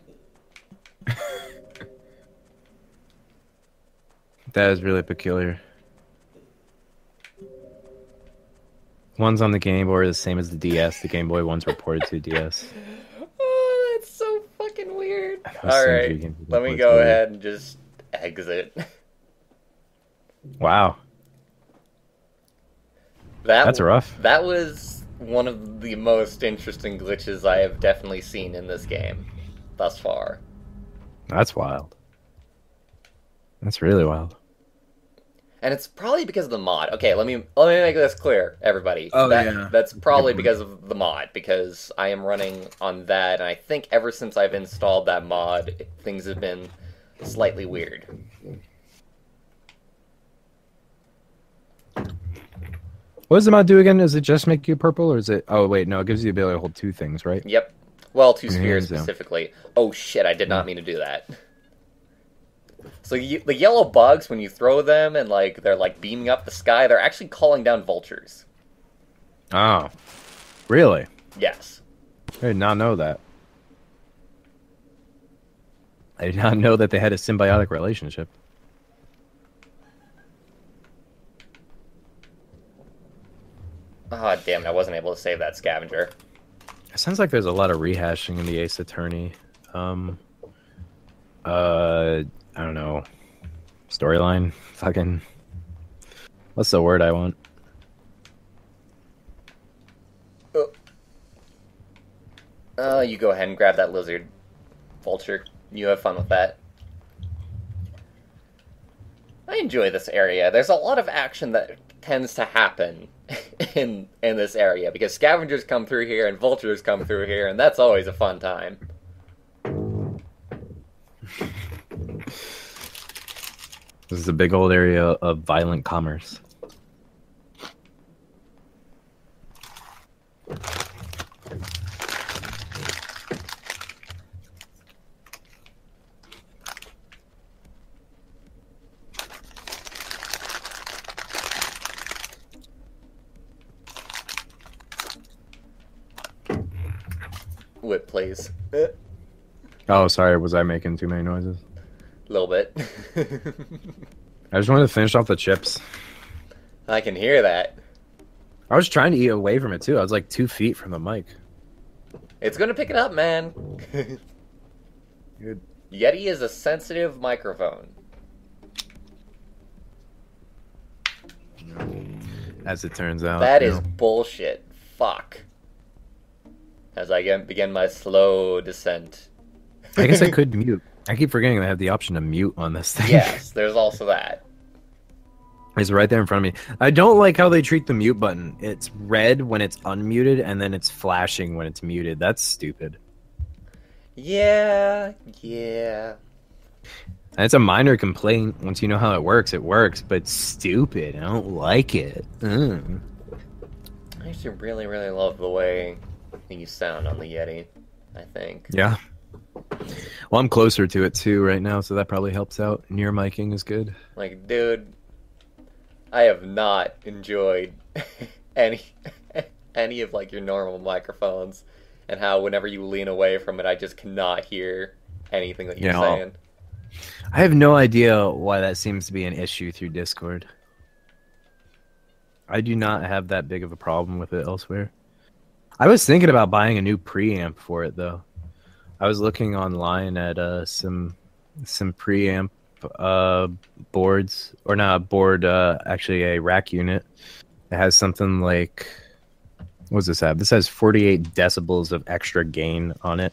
That is really peculiar. Ones on the Game Boy are the same as the DS. The Game Boy ones were ported to DS. Oh, that's so fucking weird. Those Sims Alright, games let me are go weird. ahead and just exit. Wow, That that's rough. that was one of the most interesting glitches I have definitely seen in this game thus far. That's wild. That's really wild. And it's probably because of the mod. Okay, let me make this clear, everybody. Oh, yeah. That's probably Good point. because of the mod, because I am running on that, and I think ever since I've installed that mod, things have been slightly weird. What does the mod do again? Does it just make you purple, or is it? Oh wait, no, it gives you the ability to hold two things, right? Yep. Well, two Yeah, spheres so. specifically. Oh shit, I did not mean to do that. So the yellow bugs, when you throw them and like they're like beaming up the sky, they're actually calling down vultures. Oh, really? Yes. I did not know that. I did not know that they had a symbiotic relationship. Ah, damn it, I wasn't able to save that scavenger. It sounds like there's a lot of rehashing in the Ace Attorney. I don't know. Storyline? Fucking. What's the word I want? You go ahead and grab that lizard vulture. You have fun with that. I enjoy this area. There's a lot of action that tends to happen in this area because scavengers come through here and vultures come through here, and that's always a fun time. This is a big old area of violent commerce. Whip, please. Oh, sorry. Was I making too many noises? A little bit. I just wanted to finish off the chips. I can hear that. I was trying to eat away from it too. I was like 2 feet from the mic. It's gonna pick it up, man. Good. Yeti is a sensitive microphone. As it turns out. That you is know. bullshit. Fuck. As I begin my slow descent. I guess I could mute. I keep forgetting I have the option to mute on this thing. Yes, there's also that. It's right there in front of me. I don't like how they treat the mute button. It's red when it's unmuted, and then it's flashing when it's muted. That's stupid. Yeah. And it's a minor complaint. Once you know how it works, but it's stupid. I don't like it. I actually really, really love the way you sound on the Yeti, I think. Yeah. Well, I'm closer to it too right now, so that probably helps out. Near miking is good. Like, dude, I have not enjoyed any of like your normal microphones, and how whenever you lean away from it, I just cannot hear anything that you're saying. I have no idea why that seems to be an issue through Discord. I do not have that big of a problem with it elsewhere. I was thinking about buying a new preamp for it though. I was looking online at some preamp boards, or not a board, actually a rack unit. It has something like, what does this have? This has 48 decibels of extra gain on it.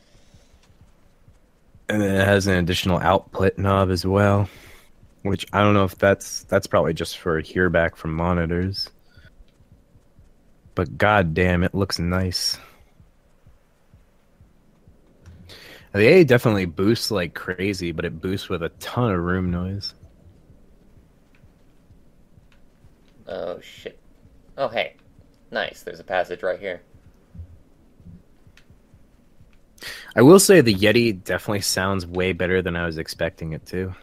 And then it has an additional output knob as well, which I don't know if that's probably just for hear back from monitors. But god damn, it looks nice. The A definitely boosts like crazy, but it boosts with a ton of room noise. Oh, shit. Oh, hey. Nice, there's a passage right here. I will say the Yeti definitely sounds way better than I was expecting it to.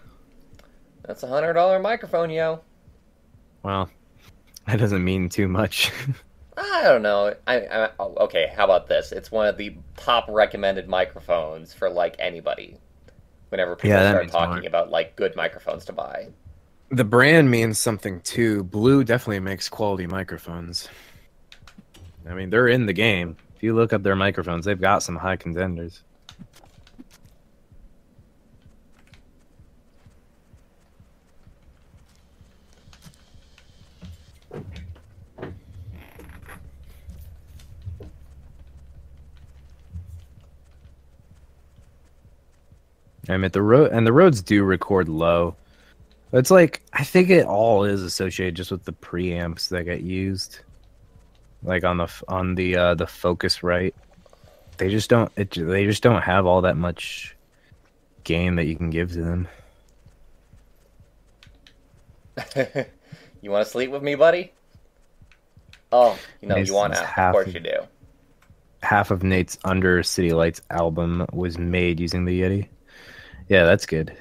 That's a $100 microphone, yo. Well, that doesn't mean too much. I don't know. Okay, how about this? It's one of the top recommended microphones for, like, anybody. Whenever people Yeah, that start means talking more. about, like, good microphones to buy. The brand means something too. Blue definitely makes quality microphones. I mean, they're in the game. If you look up their microphones, they've got some high contenders. I mean, the roads do record low. It's like I think it all is associated just with the preamps that get used, like on the Focusrite. They just don't have all that much gain that you can give to them. You want to sleep with me, buddy? Oh, you want Mason's to. Of course you do. Half of Nate's Under City Lights album was made using the Yeti. Yeah, that's good.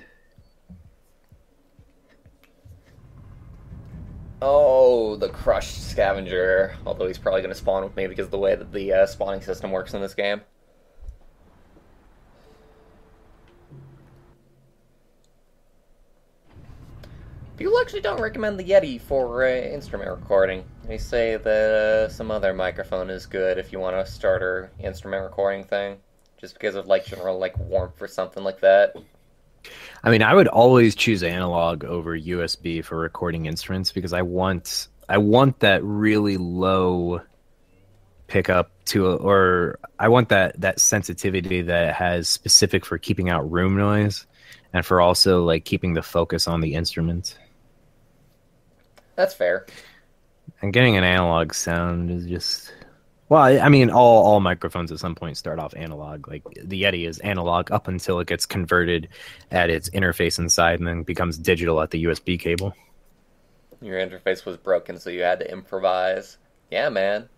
Oh, the crushed scavenger. Although he's probably going to spawn with me because of the way that the spawning system works in this game. People actually don't recommend the Yeti for instrument recording. They say that some other microphone is good if you want a starter instrument recording thing. Just because of like general like warmth or something like that. I mean, I would always choose analog over USB for recording instruments because I want that really low pickup or I want that sensitivity that it has specific for keeping out room noise and for also like keeping the focus on the instrument. That's fair. And getting an analog sound is just well, I mean, all microphones at some point start off analog. Like the Yeti is analog up until it gets converted at its interface inside and then becomes digital at the USB cable. Your interface was broken, so you had to improvise. Yeah, man.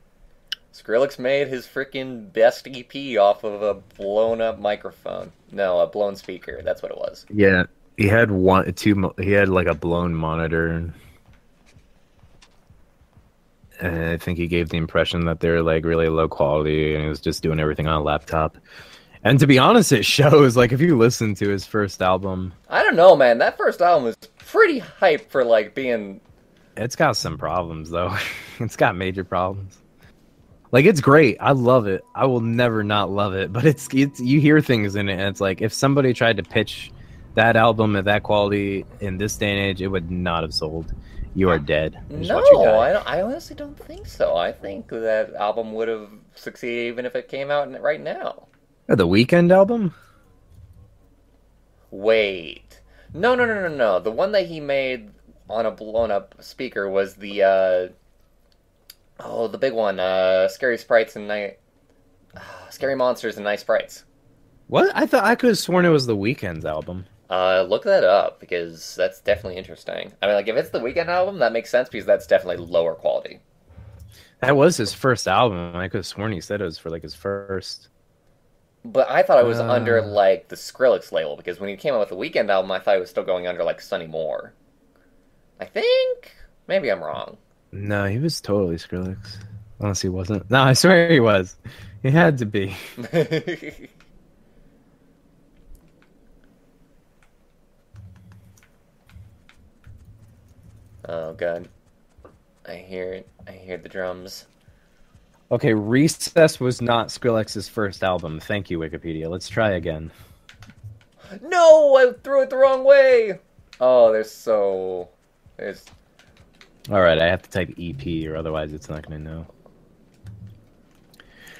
Skrillex made his freaking best EP off of a blown up microphone. No, a blown speaker. That's what it was. Yeah, he had he had like a blown monitor. And I think he gave the impression that they're like really low quality and he was just doing everything on a laptop. And to be honest, it shows. Like if you listen to his first album, I don't know, man. That first album was pretty hype for like being. It's got some problems though. It's got major problems. Like it's great. I love it. I will never not love it. But it's you hear things in it and it's like if somebody tried to pitch that album at that quality in this day and age, it would not have sold. You are dead. No, I honestly don't think so. I think that album would have succeeded even if it came out right now. Oh, the Weeknd album? Wait. No. The one that he made on a blown up speaker was the the big one. Scary Sprites and Scary Monsters and Nice Sprites. What? I could have sworn it was the Weeknd's album. Look that up because that's definitely interesting. I mean, like if it's the Weeknd album, that makes sense because that's definitely lower quality. That was his first album. I could have sworn he said it was for like his first. But I thought it was under like the Skrillex label because when he came out with the Weeknd album, I thought it was still going under like Sonny Moore. I think maybe I'm wrong. No, he was totally Skrillex. Unless he wasn't. No, I swear he was. He had to be. Oh god. I hear it. I hear the drums. Okay, Recess was not Skrillex's first album. Thank you, Wikipedia. Let's try again. No! I threw it the wrong way! Oh, there's... Alright, I have to type EP or otherwise it's not going to know.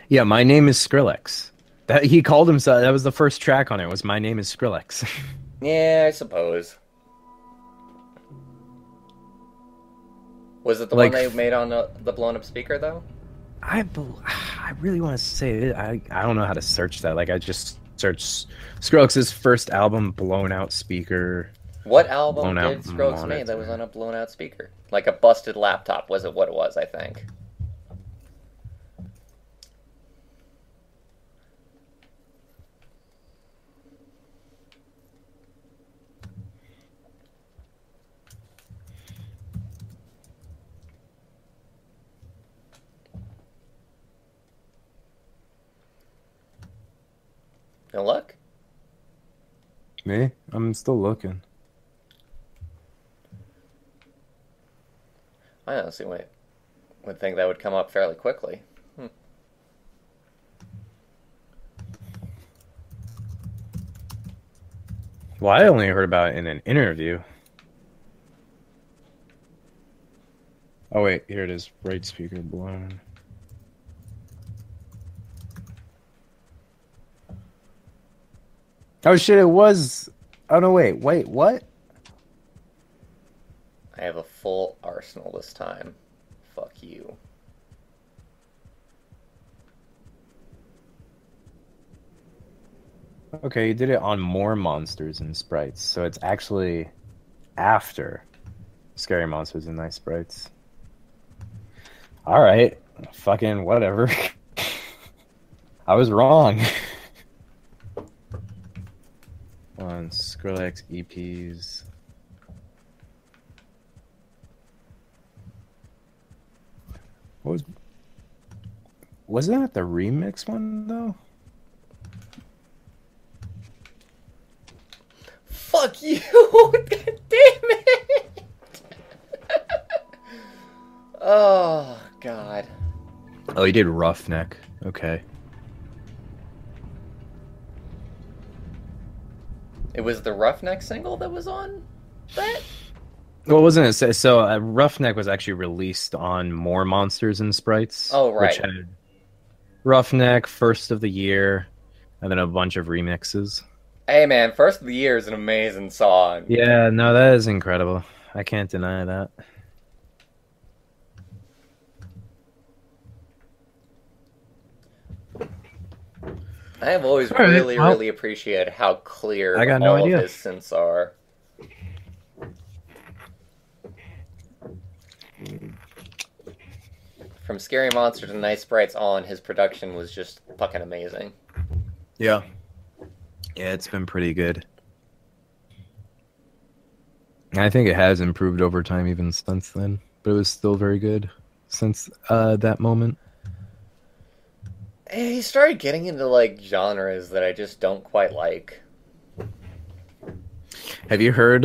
Yeah, My Name is Skrillex. That he called himself... That was the first track on it, was My Name is Skrillex. Yeah, I suppose. Was it the one they made on the blown-up speaker, though? I really want to say it. I don't know how to search that. Like, I just searched Skrillex's first album, Blown Out Speaker. What album did Skrillex make that was on a blown-out speaker? Like a busted laptop, was it what it was, I think. No luck? Me? I'm still looking. I honestly would think that would come up fairly quickly. Well, I only heard about it in an interview. Oh wait, here it is. Right speaker blown. Oh shit, it was. Oh no, wait, what? I have a full arsenal this time. Fuck you. Okay, you did it on more monsters and sprites, so it's actually after Scary Monsters and Nice Sprites. Alright, fucking whatever. I was wrong. On Skrillex EPs. Wasn't that the remix one though? Fuck you! God damn it! Oh, God. Oh, you did Roughneck. Okay. It was the Roughneck single that was on that? Well, wasn't it? So Roughneck was actually released on More Monsters and Sprites. Oh, right. Which had Roughneck, First of the Year, and then a bunch of remixes. Hey, man, First of the Year is an amazing song. Yeah, no, that is incredible. I can't deny that. I have always really appreciated how clear I got no all idea. of his synths are. From Scary Monsters and Nice Sprites on, his production was just fucking amazing. Yeah. Yeah, it's been pretty good. I think it has improved over time even since then, but it was still very good since that moment. He started getting into, like, genres that I just don't quite like. Have you heard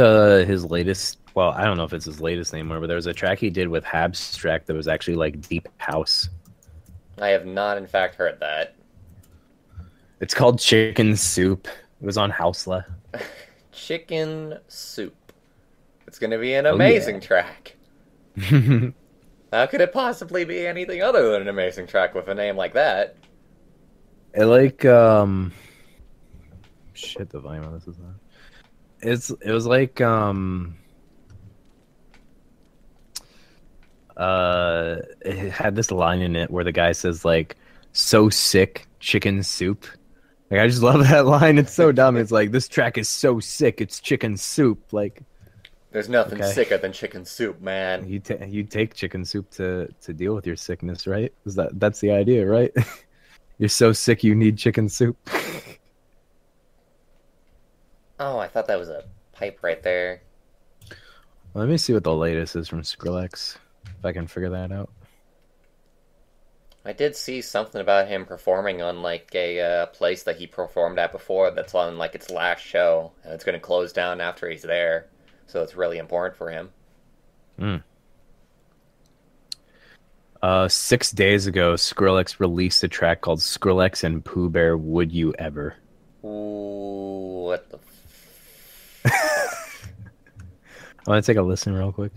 his latest? Well, I don't know if it's his latest anymore, but there was a track he did with Abstract that was actually like deep house. I have not, in fact, heard that. It's called Chicken Soup. It was on Housela. Chicken Soup. It's going to be an amazing track. How could it possibly be anything other than an amazing track with a name like that? It like shit, the volume on this is not. It was like it had this line in it where the guy says like, "So sick, chicken soup." Like, I just love that line. It's so dumb. It's like, this track is so sick, it's chicken soup. Like, there's nothing sicker than chicken soup, man. You take chicken soup to deal with your sickness, right? That's the idea, right? You're so sick you need chicken soup. Oh, I thought that was a pipe right there. Well, let me see what the latest is from Skrillex, if I can figure that out. I did see something about him performing on, like, a place that he performed at before that's on, like, its last show, and it's going to close down after he's there, so it's really important for him. 6 days ago, Skrillex released a track called Skrillex and Pooh Bear, Would You Ever? Ooh, what the I want to take a listen real quick.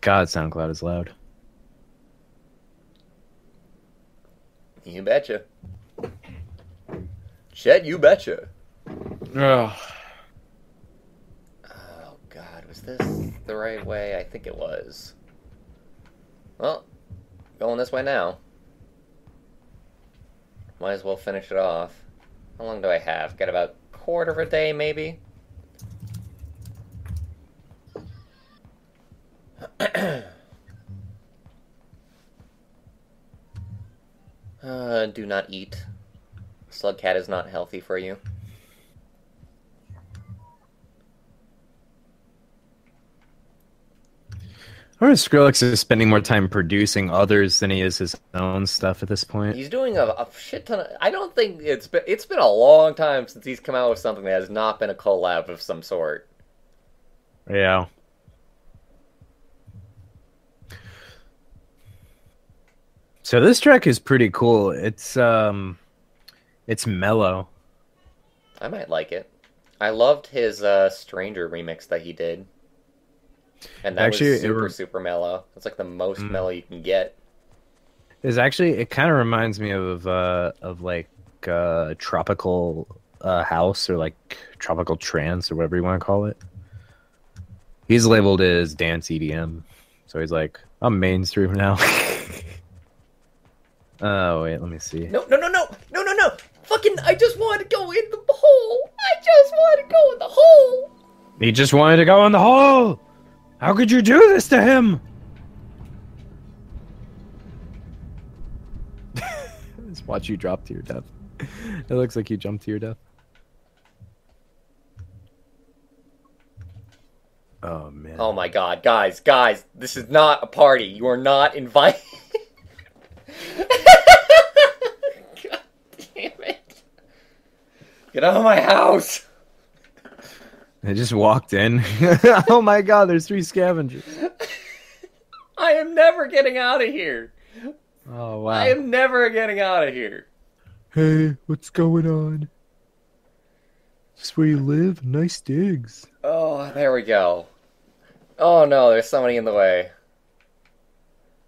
God, SoundCloud is loud. You betcha. Chet, you betcha. Oh. Oh, God, was this the right way? I think it was. Well, going this way now. Might as well finish it off. How long do I have? Got about a quarter of a day, maybe? Do not eat. Slug cat is not healthy for you. Or Skrillex is spending more time producing others than he is his own stuff at this point. He's doing a shit ton of... I don't think it's been a long time since he's come out with something that has not been a collab of some sort. Yeah. So this track is pretty cool. It's mellow. I might like it. I loved his Stranger remix that he did, and that was Actually, super super mellow. It's like the most mellow you can get. it kind of reminds me of like tropical house or like tropical trance or whatever you want to call it. He's labeled as dance EDM, so he's like, I'm mainstream now. Oh wait, let me see. No, no, no, no, no, no, no! Fucking, I just want to go in the hole! I just want to go in the hole! He just wanted to go in the hole. How could you do this to him? Just watch you drop to your death. It looks like you jumped to your death. Oh man. Oh my god, guys, this is not a party. You are not invited. God damn it. Get out of my house. They just walked in. Oh my god, there's 3 scavengers. I am never getting out of here. Oh wow. I am never getting out of here. Hey, what's going on? Is this where you live? Nice digs. Oh, there we go. Oh no, there's somebody in the way.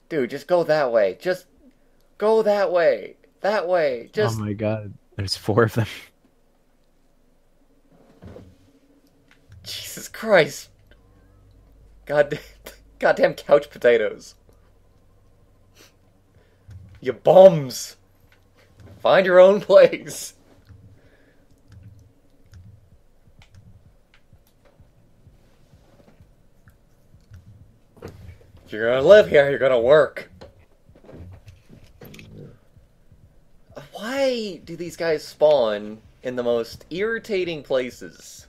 Dude, just go that way. Just go that way. That way. Just... Oh my god, there's 4 of them. Jesus Christ. Goddamn couch potatoes. You bums. Find your own place. If you're gonna live here, you're gonna work. Why do these guys spawn in the most irritating places?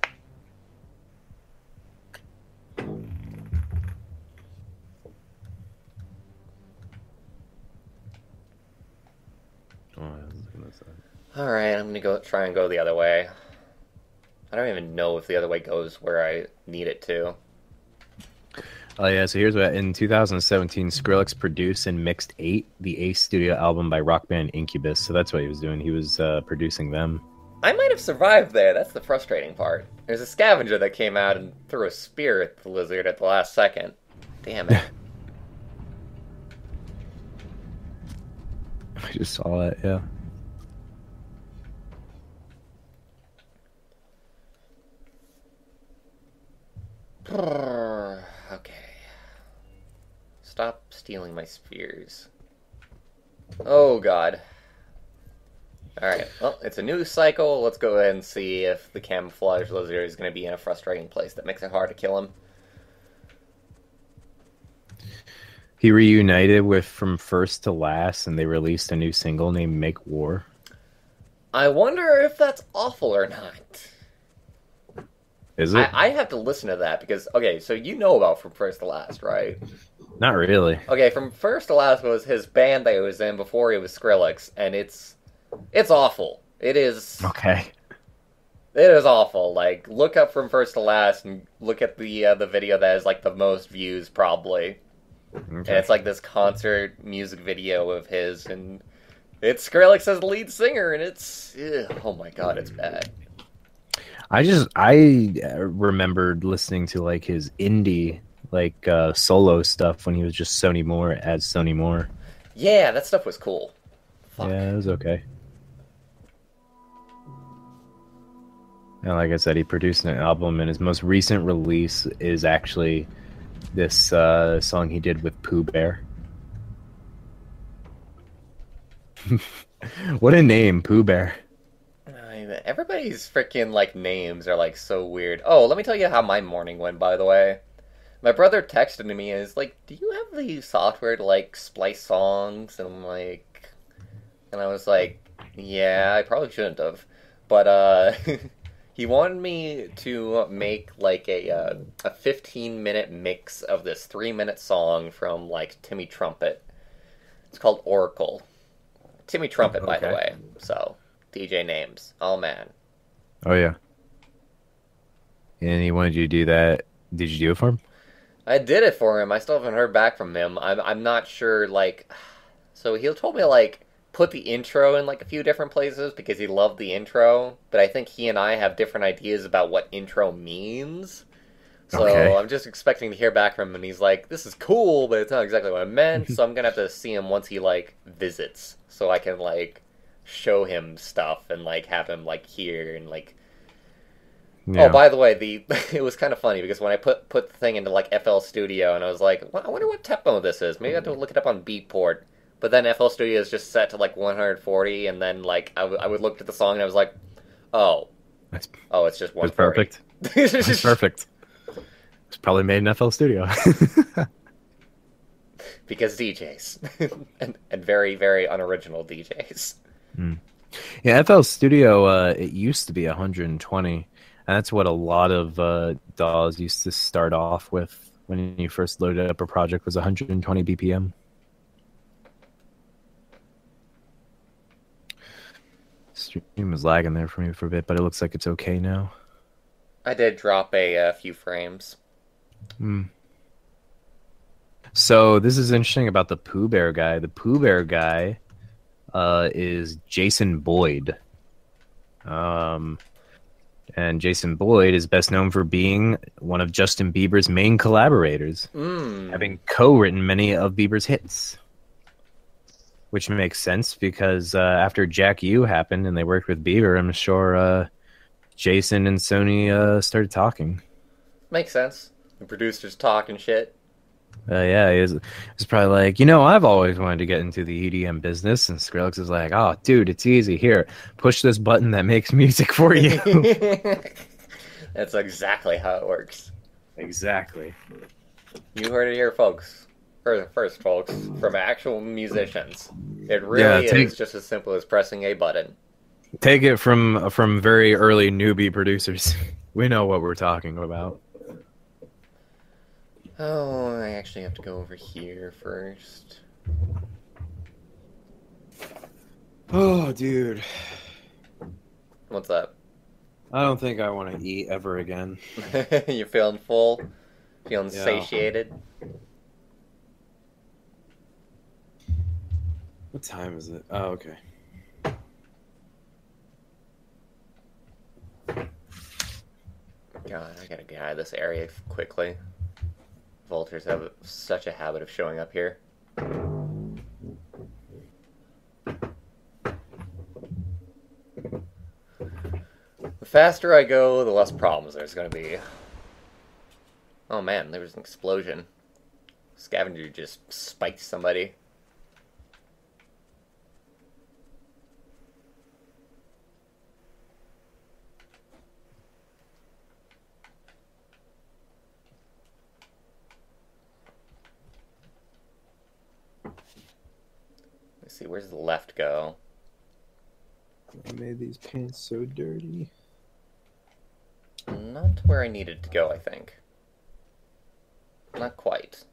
Alright, I'm gonna go try and go the other way. I don't even know if the other way goes where I need it to. Oh yeah, so here's what in 2017 Skrillex produced and mixed 8, the Ace studio album by rock band Incubus. So that's what he was doing. He was producing them. I might have survived there. That's the frustrating part. There's a scavenger that came out and threw a spear at the lizard at the last second. Damn it. I just saw that, yeah. Okay. Stop stealing my spears. Oh, God. Alright, well, it's a new cycle. Let's go ahead and see if the camouflage lizard is going to be in a frustrating place that makes it hard to kill him. He reunited with From First to Last, and they released a new single named Make War. I wonder if that's awful or not. Is it? I have to listen to that because, okay, so you know about From First to Last, right? Not really. Okay, From First to Last was his band that he was in before he was Skrillex, and it's awful. It is... Okay. It is awful. Like, look up From First to Last and look at the video that has, like, the most views, probably. Okay. And it's, like, this concert music video of his, and it's Skrillex as the lead singer, and it's... Ugh, oh my god, it's bad. I remembered listening to, like, his indie, like, solo stuff when he was just Sony Moore as Sony Moore. Yeah, that stuff was cool. Fuck. Yeah, it was okay. And like I said, he produced an album, and his most recent release is actually this song he did with Pooh Bear. What a name, Pooh Bear. Everybody's freaking, like, names are, like, so weird. Oh, let me tell you how my morning went, by the way. My brother texted me and is like, do you have the software to, like, splice songs? And I'm like... And I was like, yeah, I probably shouldn't have. But, he wanted me to make, like, a 15-minute mix of this 3-minute song from, like, Timmy Trumpet. It's called Oracle. Timmy Trumpet, by the way. So, DJ names. Oh, man. Oh, yeah. And he wanted you to do that Did you do it for him? I did it for him. I still haven't heard back from him. I'm not sure, like... So he told me, like, put the intro in, like, a few different places because he loved the intro, but I think he and I have different ideas about what intro means. So Okay. I'm just expecting to hear back from him, and he's like, this is cool, but it's not exactly what I meant, so I'm gonna have to see him once he, like, visits, so I can, like, show him stuff and, like, have him, like, hear and, like... Oh, Yeah. by the way, the it was kind of funny because when I put the thing into, like, FL Studio, and I was like, well, I wonder what tempo this is. Maybe I have to look it up on Beatport. But then FL Studio is just set to, like, 140, and then, like, I would look at the song, and I was like, oh, That's oh, it's just that's 140. perfect. That's perfect. It's probably made in FL Studio. Because DJs. and very, very unoriginal DJs. Mm. Yeah, FL Studio, it used to be 120, and that's what a lot of DAWs used to start off with when you first loaded up a project was 120 BPM. Stream was lagging there for me for a bit, but it looks like it's okay now. I did drop a few frames. Mm. So this is interesting about the Pooh Bear guy. The Pooh Bear guy is Jason Boyd. And Jason Boyd is best known for being one of Justin Bieber's main collaborators, having co-written many of Bieber's hits. Which makes sense because after Jack U happened and they worked with Bieber, I'm sure Jason and Sony started talking. Makes sense. The producers talk and shit. Yeah, he was probably like, I've always wanted to get into the EDM business. And Skrillex is like, oh, dude, it's easy. Here, push this button that makes music for you. That's exactly how it works. Exactly. You heard it here, folks. First, folks, from actual musicians. It really is just as simple as pressing a button. Take it from very early newbie producers. We know what we're talking about. Oh, I actually have to go over here first. Oh, dude. What's up? I don't think I want to eat ever again. You feeling full? Feeling satiated? What time is it? Oh, okay. God, I gotta get out of this area quickly. Vultures have such a habit of showing up here. The faster I go, the less problems there's gonna be. Oh man, there was an explosion. Scavenger just spiked somebody. Let's see, where's the left go? I made these pants so dirty. Not where I needed to go, I think. Not quite.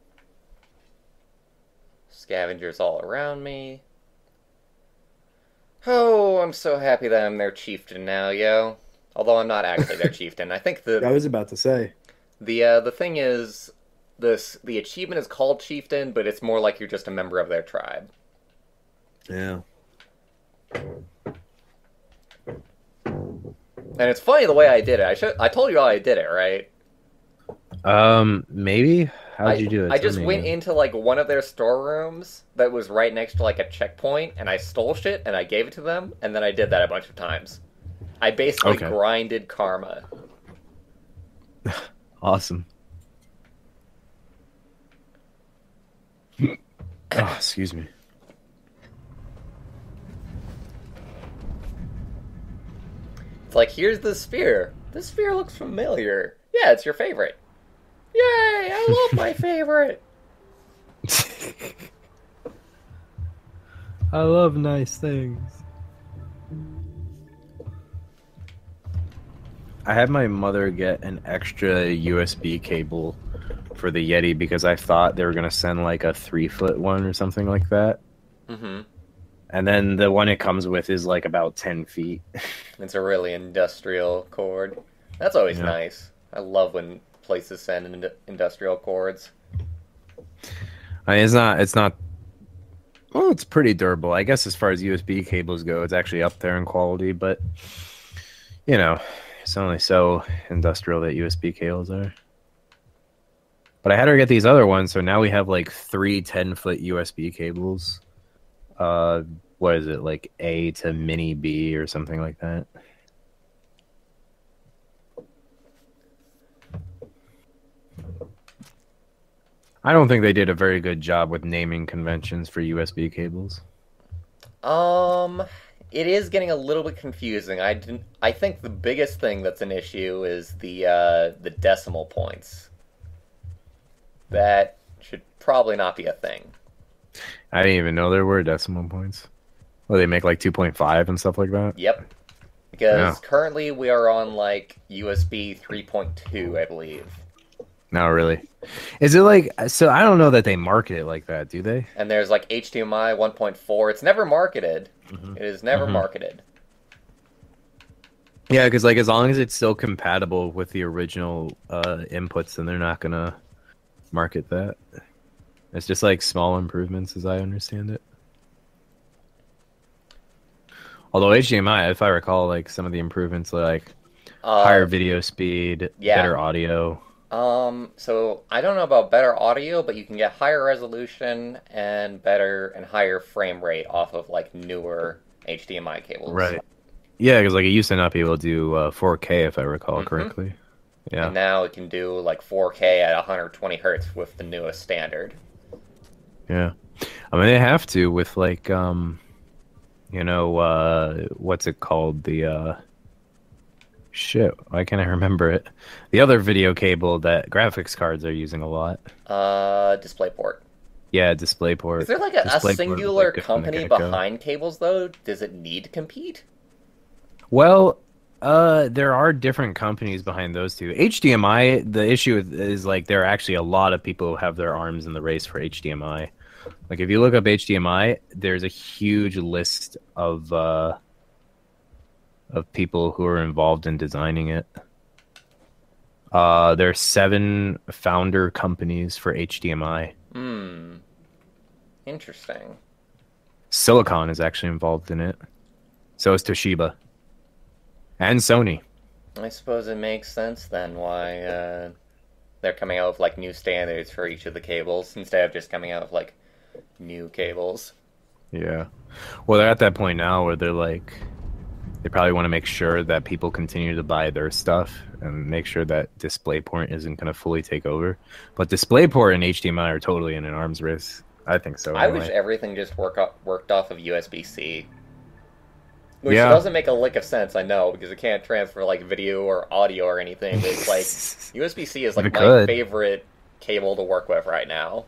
Scavengers all around me. Oh, I'm so happy that I'm their chieftain now, yo. Although I'm not actually their chieftain. I think I was about to say. the thing is, the achievement is called chieftain, but it's more like you're just a member of their tribe. Yeah. And it's funny the way I did it. I told you how I did it, right? Maybe? How'd you do it? I just went into, like, one of their storerooms that was right next to, like, a checkpoint, and I stole shit, and I gave it to them, and then I did that a bunch of times. I basically grinded karma. Awesome. Oh, excuse me. It's like, here's the sphere. This sphere looks familiar. Yeah, it's your favorite. Yay! I love my favorite. I love nice things. I had my mother get an extra USB cable for the Yeti because I thought they were going to send like a 3-foot one or something like that. Mm-hmm. And then the one it comes with is like about 10 feet. It's a really industrial cord. That's always nice. I love when places to send industrial cords. I mean, it's not. Well, it's pretty durable. I guess as far as USB cables go, it's actually up there in quality, but you know, it's only so industrial that USB cables are. But I had her get these other ones, so now we have like 3 10-foot USB cables. What is it, like A to mini B or something like that? I don't think they did a very good job with naming conventions for USB cables. It is getting a little bit confusing. I think the biggest thing that's an issue is the decimal points. That should probably not be a thing. I didn't even know there were decimal points. Well, they make like 2.5 and stuff like that? Yep. Because currently we are on like USB 3.2, I believe. No, really. Is it like, so I don't know that they market it like that, do they? And there's like HDMI 1.4. It's never marketed. Mm-hmm. It is never marketed. Yeah, because like as long as it's still compatible with the original inputs, then they're not going to market that. It's just like small improvements as I understand it. Although HDMI, if I recall, like some of the improvements are like higher video speed, better audio. So I don't know about better audio, but you can get higher resolution and better and higher frame rate off of like newer HDMI cables. Right. Yeah, because like it used to not be able to do 4K if I recall correctly. Yeah. And now it can do like 4K at 120 hertz with the newest standard. Yeah. I mean, they have to with like, you know, what's it called? The, shit, why can't I remember it? The other video cable that graphics cards are using a lot. DisplayPort. Yeah, DisplayPort. Is there like a singular company behind cables, though? Does it need to compete? Well, there are different companies behind those two. HDMI, the issue is like there are actually a lot of people who have their arms in the race for HDMI. Like if you look up HDMI, there's a huge list of people who are involved in designing it. There are 7 founder companies for HDMI. Interesting. Silicon is actually involved in it. So is Toshiba. And Sony. I suppose it makes sense then why they're coming out with like new standards for each of the cables instead of just coming out with like new cables. Yeah. Well, they're at that point now where they're like, they probably want to make sure that people continue to buy their stuff and make sure that DisplayPort isn't going to fully take over. But DisplayPort and HDMI are totally in an arms race. I think so. I wish everything just worked off of USB-C. Which doesn't make a lick of sense, I know, because it can't transfer like video or audio or anything. But it's like USB-C is like my favorite cable to work with right now.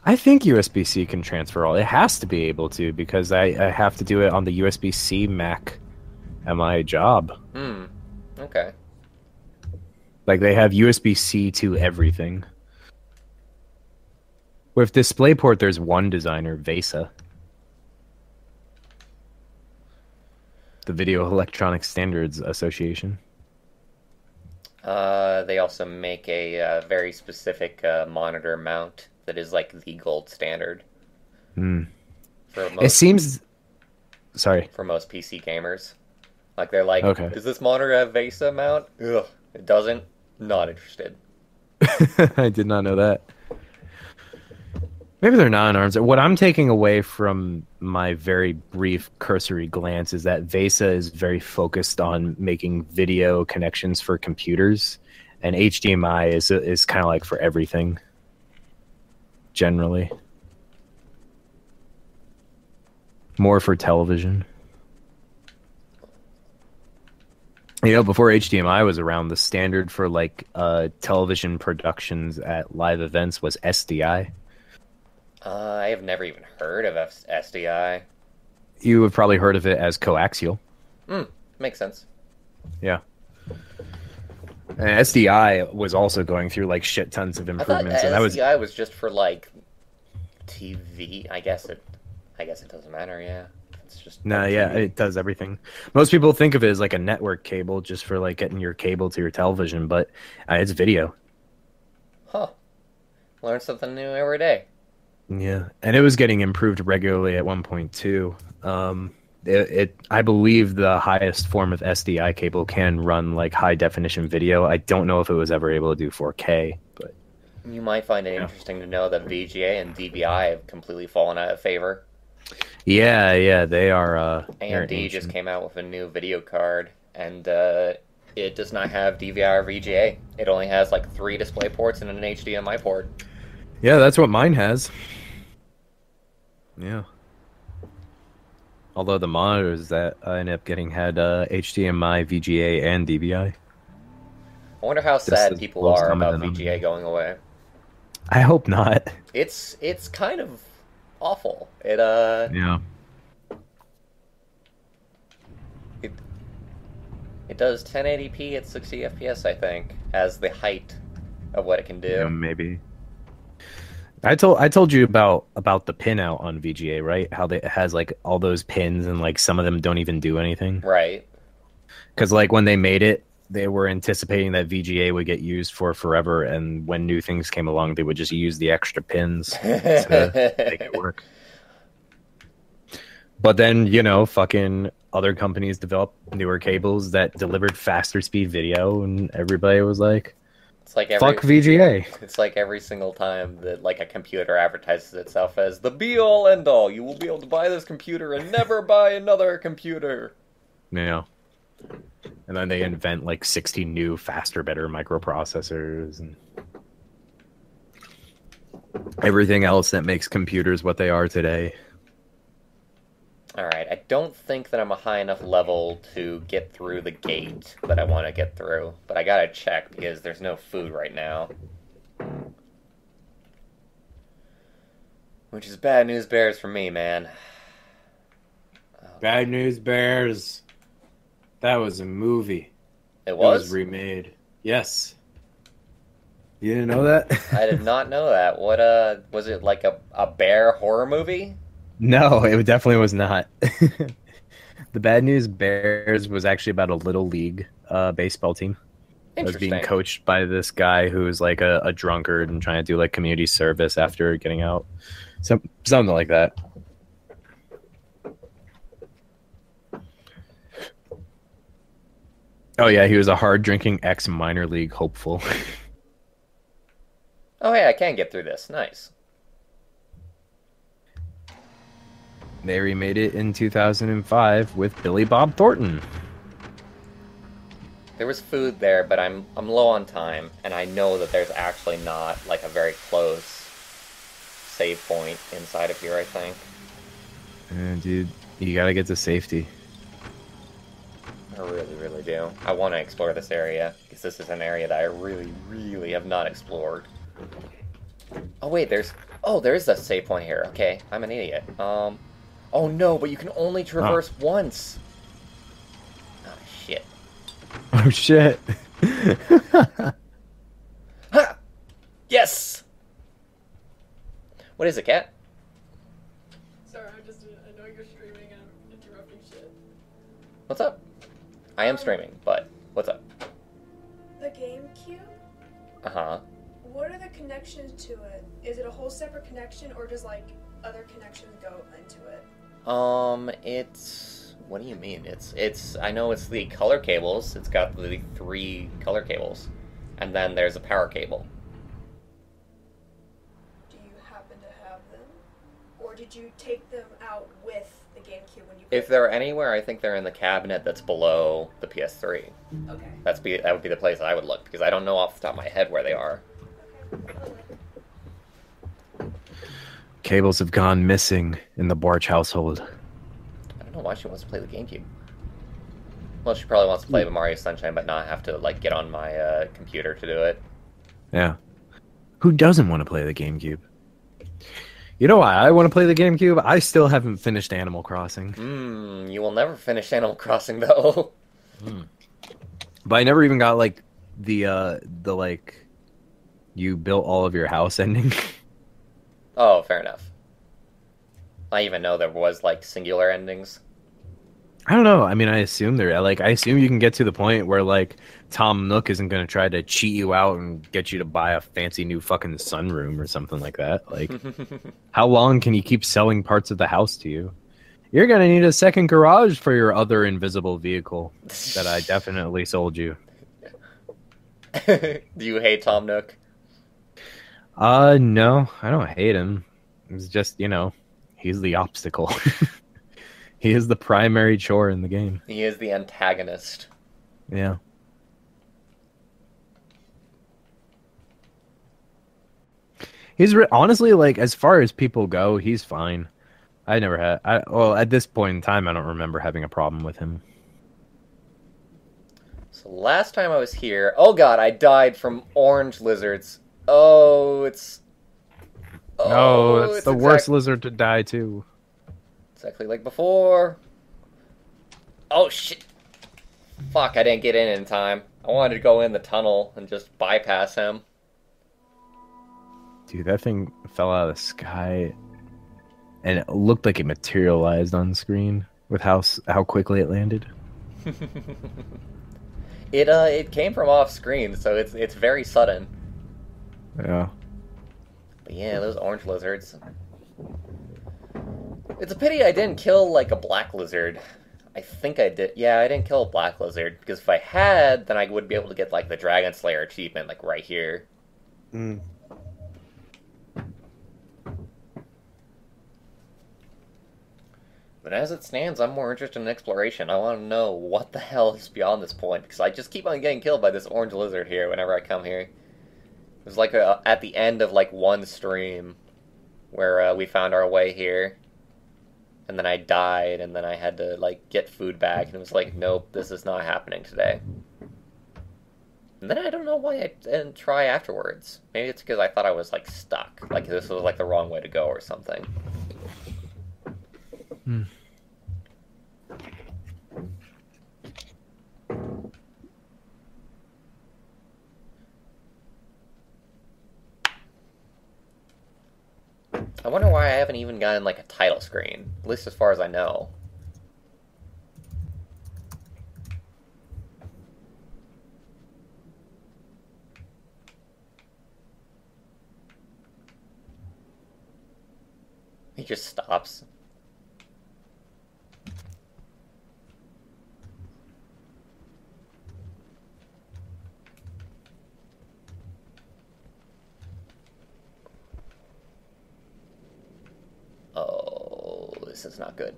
I think USB-C can transfer all. It has to be able to because I have to do it on the USB-C Mac at my job. Okay. Like they have USB-C to everything. With DisplayPort, there's one designer, VESA. The Video Electronic Standards Association. They also make a very specific monitor mount that is like the gold standard. It seems... Sorry. For most PC gamers. Like they're like, okay. Does this monitor have VESA mount? Ugh, it doesn't. Not interested. I did not know that. Maybe they're not in arms. What I'm taking away from my very brief cursory glance is that VESA is very focused on making video connections for computers, and HDMI is kind of like for everything, generally. More for television. You know, before HDMI was around, the standard for like television productions at live events was SDI. I have never even heard of SDI. You have probably heard of it as coaxial. Makes sense. Yeah. And SDI was also going through like shit tons of improvements. I thought SDI was just for like TV. I guess it doesn't matter. Yeah, It's just No, like yeah, TV. it does everything. Most people think of it as like a network cable, just for like getting your cable to your television, but it's video. Huh. Learn something new every day. Yeah, and it was getting improved regularly at one point too. I believe the highest form of SDI cable can run like high definition video. I don't know if it was ever able to do 4K, but You might find it yeah, interesting to know that VGA and DVI have completely fallen out of favor. yeah, they are they're AMD just ancient. came out with a new video card, and it does not have DVI or VGA. It only has like 3 display ports and an HDMI port. Yeah, that's what mine has. Yeah. Although the monitors that I ended up getting had HDMI, VGA, and DVI. I wonder how Just sad as people lowest are common about VGA denominator. going away. I hope not. It's kind of awful. Yeah. It it does 1080p at 60 FPS, I think, as the height of what it can Yeah, do. maybe. I told you about the pin out on VGA, right? How it has like all those pins and like some of them don't even do anything. Right. Because like when they made it, they were anticipating that VGA would get used for forever, and when new things came along, they would just use the extra pins to make it work. But then, fucking other companies developed newer cables that delivered faster speed video, and everybody was like, It's like "Fuck VGA." it's like every single time that like a computer advertises itself as the be all end all. You will be able to buy this computer and never buy another computer. Yeah. And then they invent like 60 new, faster, better microprocessors and everything else that makes computers what they are today. Alright, I don't think that I'm a high enough level to get through the gate that I want to get through, but I gotta check because there's no food right now. Which is bad news bears for me, man. Bad News Bears. That was a movie. It It was was? remade. Yes. You didn't know that? I did not know that. What, was it like a bear horror movie? No, it definitely was not. The Bad News Bears was actually about a little league baseball team that was being Interesting. coached by this guy who was like a drunkard and trying to do like community service after getting out. Something like that. Oh yeah, he was a hard drinking ex minor league hopeful. Oh, hey, I can get through this. Nice. They remade it in 2005 with Billy Bob Thornton. There was food there, but I'm low on time, and I know that there's actually not like a very close save point inside of here, I think. Dude, you gotta get to safety. I really, really do. I want to explore this area, because this is an area that I really, really have not explored. Oh wait, there is a save point here. Okay, I'm an idiot. Oh no, but you can only traverse once. Oh shit. Oh shit. Ha! Yes! What is it, cat? Sorry, I know you're streaming and I'm interrupting shit. What's up? I am streaming, but what's up? The GameCube? Uh-huh. What are the connections to it? Is it a whole separate connection or does like other connections go into it? It's what do you mean? It's I know it's the color cables. It's got the 3 color cables. And then there's a power cable. Do you happen to have them? Or did you take them out with the GameCube when you If they're anywhere, I think they're in the cabinet that's below the PS3. Okay. That would be the place I would look because I don't know off the top of my head where they are. Okay. Cables have gone missing in the Bwarch household. I don't know why she wants to play the GameCube. Well, she probably wants to play Mario Sunshine, but not have to like get on my computer to do it. Yeah. Who doesn't want to play the GameCube? You know why I want to play the GameCube? I still haven't finished Animal Crossing. You will never finish Animal Crossing though. But I never even got like the like you built all of your house ending. Oh, fair enough. I even know there was like singular endings. I don't know. I mean, I assume I assume you can get to the point where like Tom Nook isn't going to try to cheat you out and get you to buy a fancy new fucking sunroom or something like that. Like, how long can he keep selling parts of the house to you? You're going to need a second garage for your other invisible vehicle that I definitely sold you. Do you hate Tom Nook? No, I don't hate him. It's just, he's the obstacle. He is the primary chore in the game. He is the antagonist. Yeah. Honestly, like, as far as people go, he's fine. Well, at this point in time, I don't remember having a problem with him. So last time I was here, oh god, I died from orange lizards. Oh, it's... Oh, that's the worst lizard to die too. Exactly like before. Oh shit. Fuck, I didn't get in time. I wanted to go in the tunnel and just bypass him. Dude, that thing fell out of the sky and it looked like it materialized on screen with how quickly it landed. It came from off screen, so it's very sudden. Yeah. But yeah, those orange lizards. It's a pity I didn't kill, like, a black lizard. I think I did. Yeah, I didn't kill a black lizard, because if I had, then I would be able to get, like, the Dragon Slayer achievement, like, right here. Mm. But as it stands, I'm more interested in exploration. I want to know what the hell is beyond this point, because I just keep on getting killed by this orange lizard here whenever I come here. It was like at the end of, like, one stream, where we found our way here. And then I died, and then I had to, like, get food back, and it was like, nope, this is not happening today. And then I don't know why I didn't try afterwards. Maybe it's because I thought I was, like, stuck. Like, this was, like, the wrong way to go or something. Hmm. I wonder why I haven't even gotten, like, a title screen. At least as far as I know. He just stops. Oh, this is not good.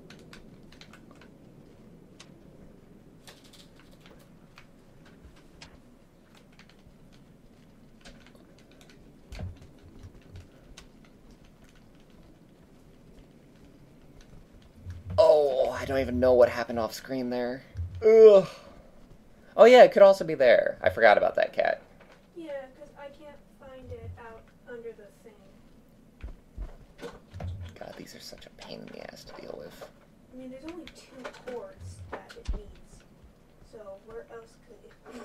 Oh, I don't even know what happened off screen there. Ugh. Oh yeah, it could also be there. I forgot about that cat. Yeah, because I can't find it out under the thing. God, these are such a pain in the ass to deal with. I mean, there's only 2 cords that it needs. So where else could it be?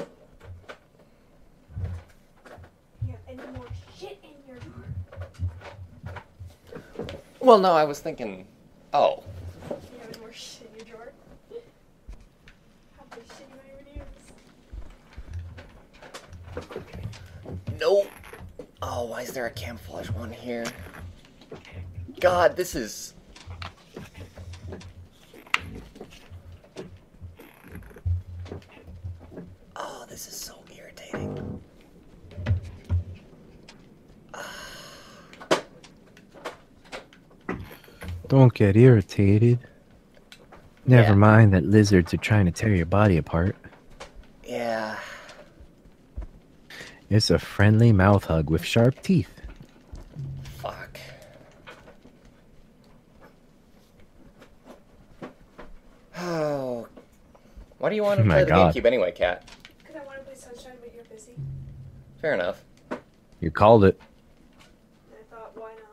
You have any more shit in your drawer? Well, no, I was thinking... Oh. You have any more shit in your drawer? How much shit you might even use? Nope. Oh, why is there a camouflage one here? God, this is... Oh, this is so irritating. Don't get irritated. Never Yeah. mind that lizards are trying to tear your body apart. Yeah. It's a friendly mouth hug with sharp teeth. Fuck. Oh. Why do you want to Oh my play the God. GameCube anyway, Cat? Because I want to play Sunshine, but you're busy. Fair enough. You called it. And I thought, why not?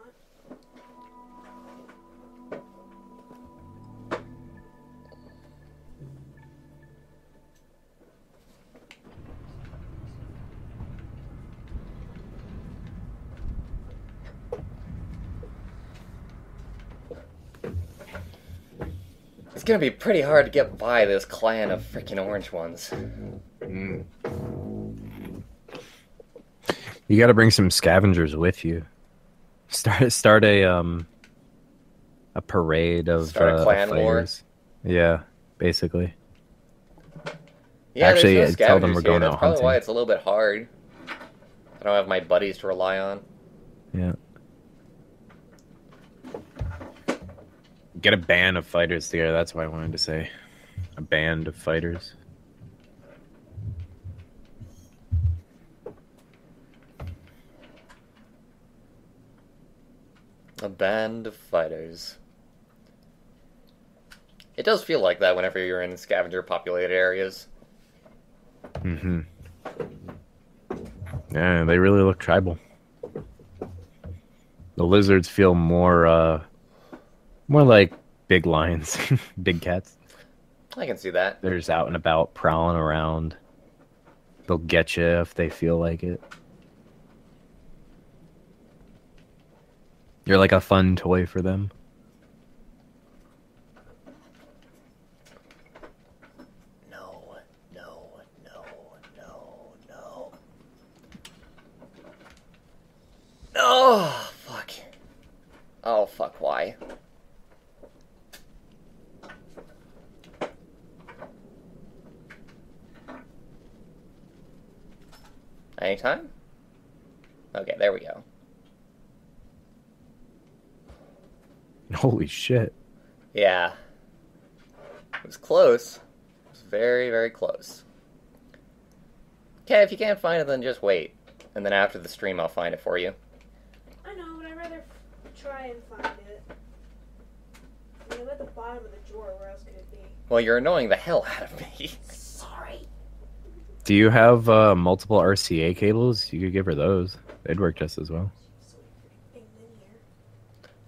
It's gonna be pretty hard to get by this clan of freaking orange ones. Mm. You got to bring some scavengers with you. Start a parade of Start a clan war? fighters. Yeah, basically. Yeah, Actually, there's no tell them we're scavengers here. going That's out probably hunting. why it's a little bit hard. I don't have my buddies to rely on. Yeah. Get a band of fighters together. That's what I wanted to say. A band of fighters. A band of fighters. It does feel like that whenever you're in scavenger-populated areas. Mm-hmm. Yeah, they really look tribal. The lizards feel more like big lions, big cats. I can see that. They're just out and about, prowling around. They'll get you if they feel like it. You're like a fun toy for them. No, no, no, no, no. Oh, fuck. Oh, fuck, why? Anytime? Okay, there we go. Holy shit. Yeah. It was close. It was very, very close. Okay, if you can't find it, then just wait. And then after the stream, I'll find it for you. I know, but I'd rather try and find it. I mean, I'm at the bottom of the drawer. Where else could it be? Well, you're annoying the hell out of me. Sorry. Do you have multiple RCA cables? You could give her those. They'd work just as well. So freaking linear.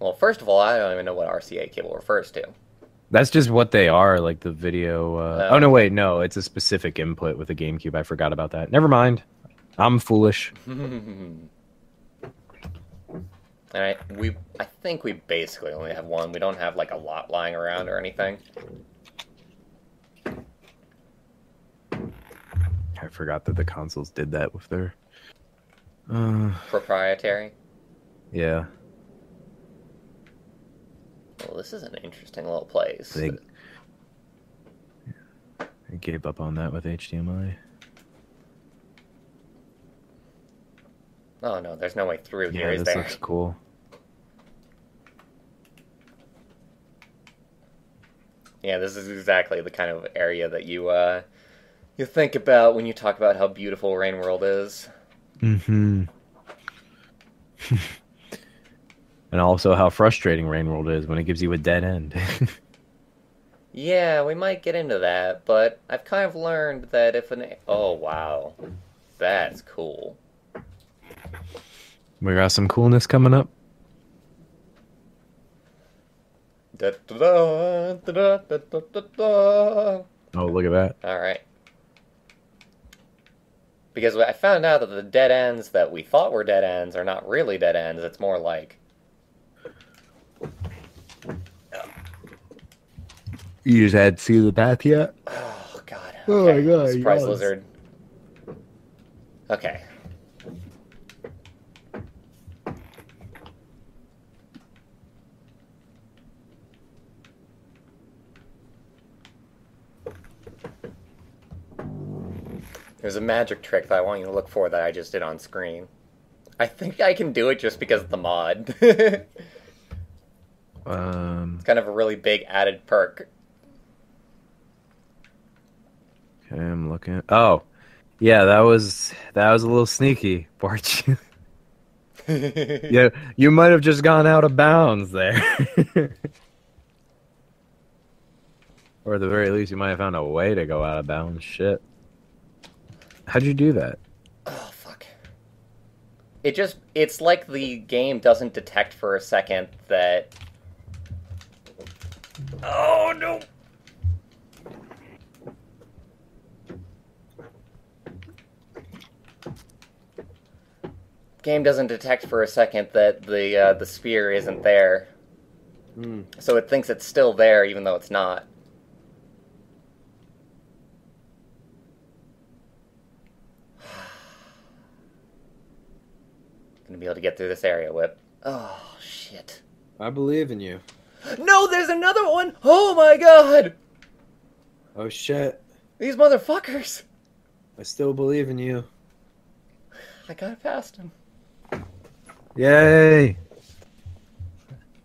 Well, first of all, I don't even know what RCA cable refers to. That's just what they are, like the video. Oh, no, wait, no. It's a specific input with the GameCube. I forgot about that. Never mind. I'm foolish. Alright, I think we basically only have one. We don't have, like, a lot lying around or anything. I forgot that the consoles did that with their... Proprietary. Yeah. Well, this is an interesting little place. They gave up on that with HDMI. Oh, no, there's no way through here, Yeah, is this there? looks cool. Yeah, this is exactly the kind of area that you think about when you talk about how beautiful Rain World is. Mm-hmm. And also how frustrating Rain World is when it gives you a dead end. Yeah, we might get into that, but I've kind of learned that if an... Oh, wow. That's cool. We got some coolness coming up. Da-da-da, da-da-da-da-da-da. Oh, look at that. Alright. Because I found out that the dead ends that we thought were dead ends are not really dead ends. It's more like... You just had to see the path yet? Oh, God. Oh, Okay. my God, Surprise yes. lizard. Okay. There's a magic trick that I want you to look for that I just did on screen. I think I can do it just because of the mod. It's kind of a really big added perk. Okay, I'm looking. Oh, yeah, that was a little sneaky, Bwarch. Yeah, you might have just gone out of bounds there. Or at the very least, you might have found a way to go out of bounds. Shit. How'd you do that? Oh, fuck. It's like the game doesn't detect for a second that... Oh, no! Game doesn't detect for a second that the sphere isn't there. So it thinks it's still there even though it's not. Gonna be able to get through this area, Whip. Oh, shit. I believe in you. No, there's another one! Oh my god! Oh shit. These motherfuckers! I still believe in you. I got past him. Yay!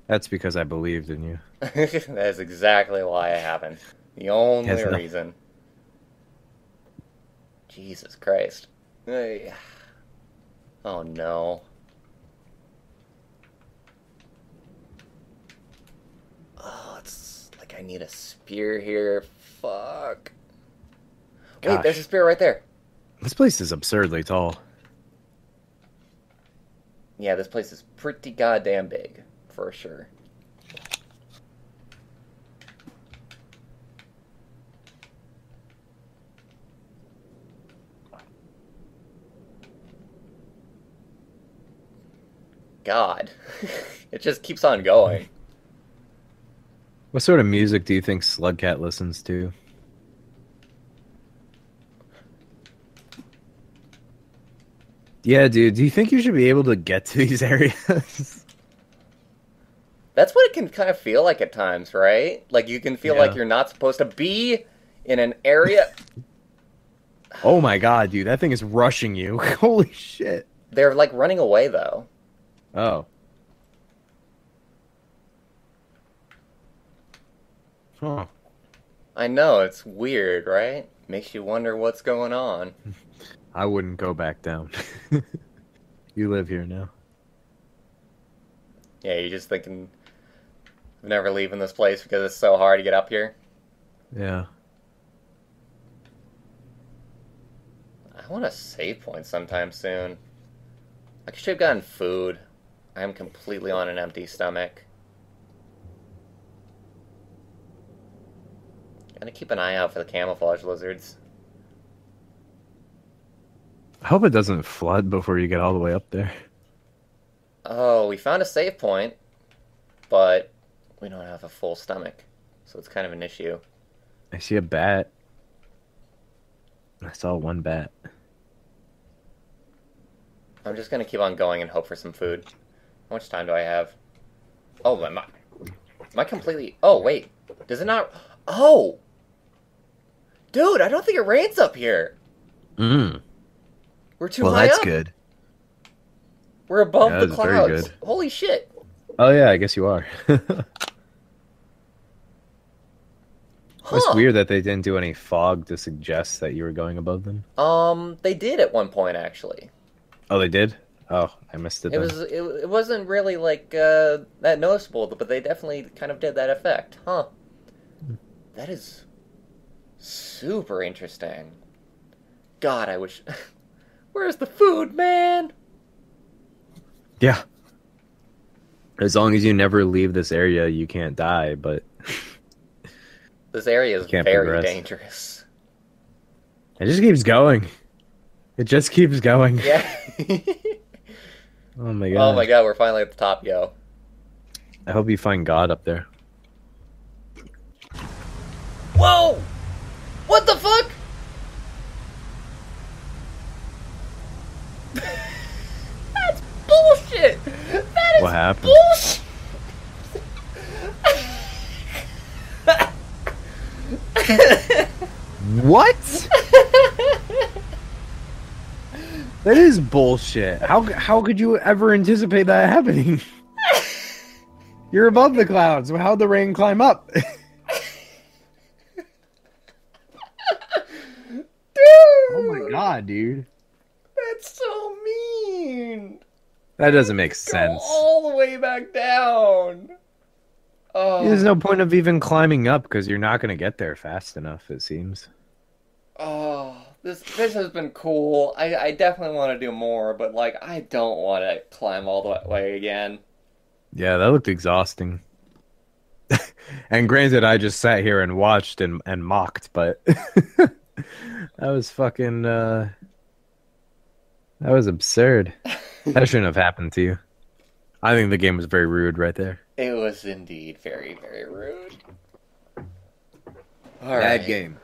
That's because I believed in you. That's exactly why I haven't. The only Yes, no. reason. Jesus Christ. Hey. Oh no. Oh, it's like I need a spear here. Fuck. Wait, Gosh. there's a spear right there. This place is absurdly tall. Yeah, this place is pretty goddamn big, for sure. God. It just keeps on going. What sort of music do you think Slugcat listens to? Yeah, dude, do you think you should be able to get to these areas? That's what it can kind of feel like at times, right? Like you can feel like Yeah. you're not supposed to be in an area. Oh my god, dude, that thing is rushing you. Holy shit. They're like running away though. Oh. Huh. I know, it's weird, right? Makes you wonder what's going on. I wouldn't go back down. You live here now. Yeah, you're just thinking of never leaving this place because it's so hard to get up here. Yeah. I want a save point sometime soon. I should have gotten food. I am completely on an empty stomach. Gotta keep an eye out for the camouflage lizards. I hope it doesn't flood before you get all the way up there. Oh, we found a save point, but we don't have a full stomach, so it's kind of an issue. I see a bat. I saw one bat. I'm just gonna keep on going and hope for some food. How much time do I have? Oh, am I completely... Oh, wait. Does it not... Oh! Dude, I don't think it rains up here. Mm. We're too Well, high that's up. good. We're above Yeah, the that's very clouds. good. Holy shit. Oh yeah, I guess you are. It's Huh. weird that they didn't do any fog to suggest that you were going above them. They did at one point, actually. Oh, they did? Oh, I missed it. It Then. it wasn't really, like, that noticeable, but they definitely kind of did that effect. Huh. That is super interesting. God, I wish... Where's the food, man? Yeah. As long as you never leave this area, you can't die, but This area is Can't very progress. dangerous. it just keeps going. It just keeps going. Yeah. Oh my god. Oh my god, we're finally at the top, yo. I hope you find God up there. Whoa! What the fuck? That's bullshit! That is What happened? bullshit! What? That is bullshit. How could you ever anticipate that happening? You're above the clouds. How'd the rain climb up? Dude! Oh my god, dude. That's so mean! That doesn't make Go sense. all the way back down! Oh. There's no point of even climbing up because you're not going to get there fast enough, it seems. Oh, this has been cool. I definitely want to do more, but like I don't want to climb all the way again. Yeah, that looked exhausting. And granted, I just sat here and watched and mocked, but that was fucking, that was absurd. That shouldn't have happened to you. I think the game was very rude right there. It was indeed very, very rude. All right. game.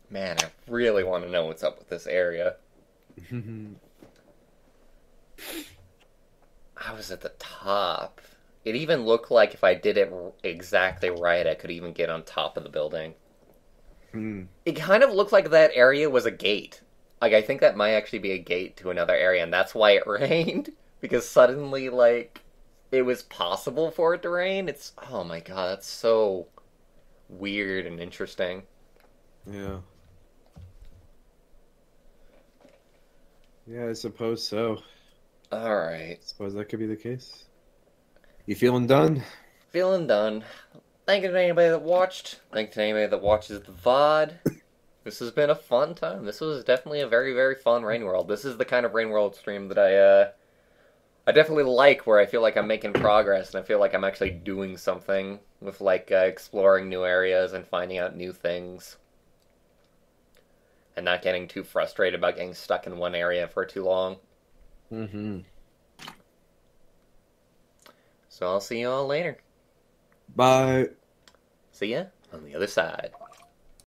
Man, I really want to know what's up with this area. I was at the top. It even looked like if I did it exactly right, I could even get on top of the building. It kind of looked like that area was a gate. Like, I think that might actually be a gate to another area, and that's why it rained. Because suddenly, like, it was possible for it to rain. It's, oh my god, that's so weird and interesting. Yeah. Yeah, I suppose so. Alright. Suppose that could be the case. You feeling done? Feeling done. Thank you to anybody that watched. Thank you to anybody that watches the VOD. This has been a fun time. This was definitely a very, very fun Rain World. This is the kind of Rain World stream that I definitely like, where I feel like I'm making progress, and I feel like I'm actually doing something with, like, exploring new areas and finding out new things. And not getting too frustrated about getting stuck in one area for too long. Mm-hmm. So I'll see you all later. Bye. See ya on the other side.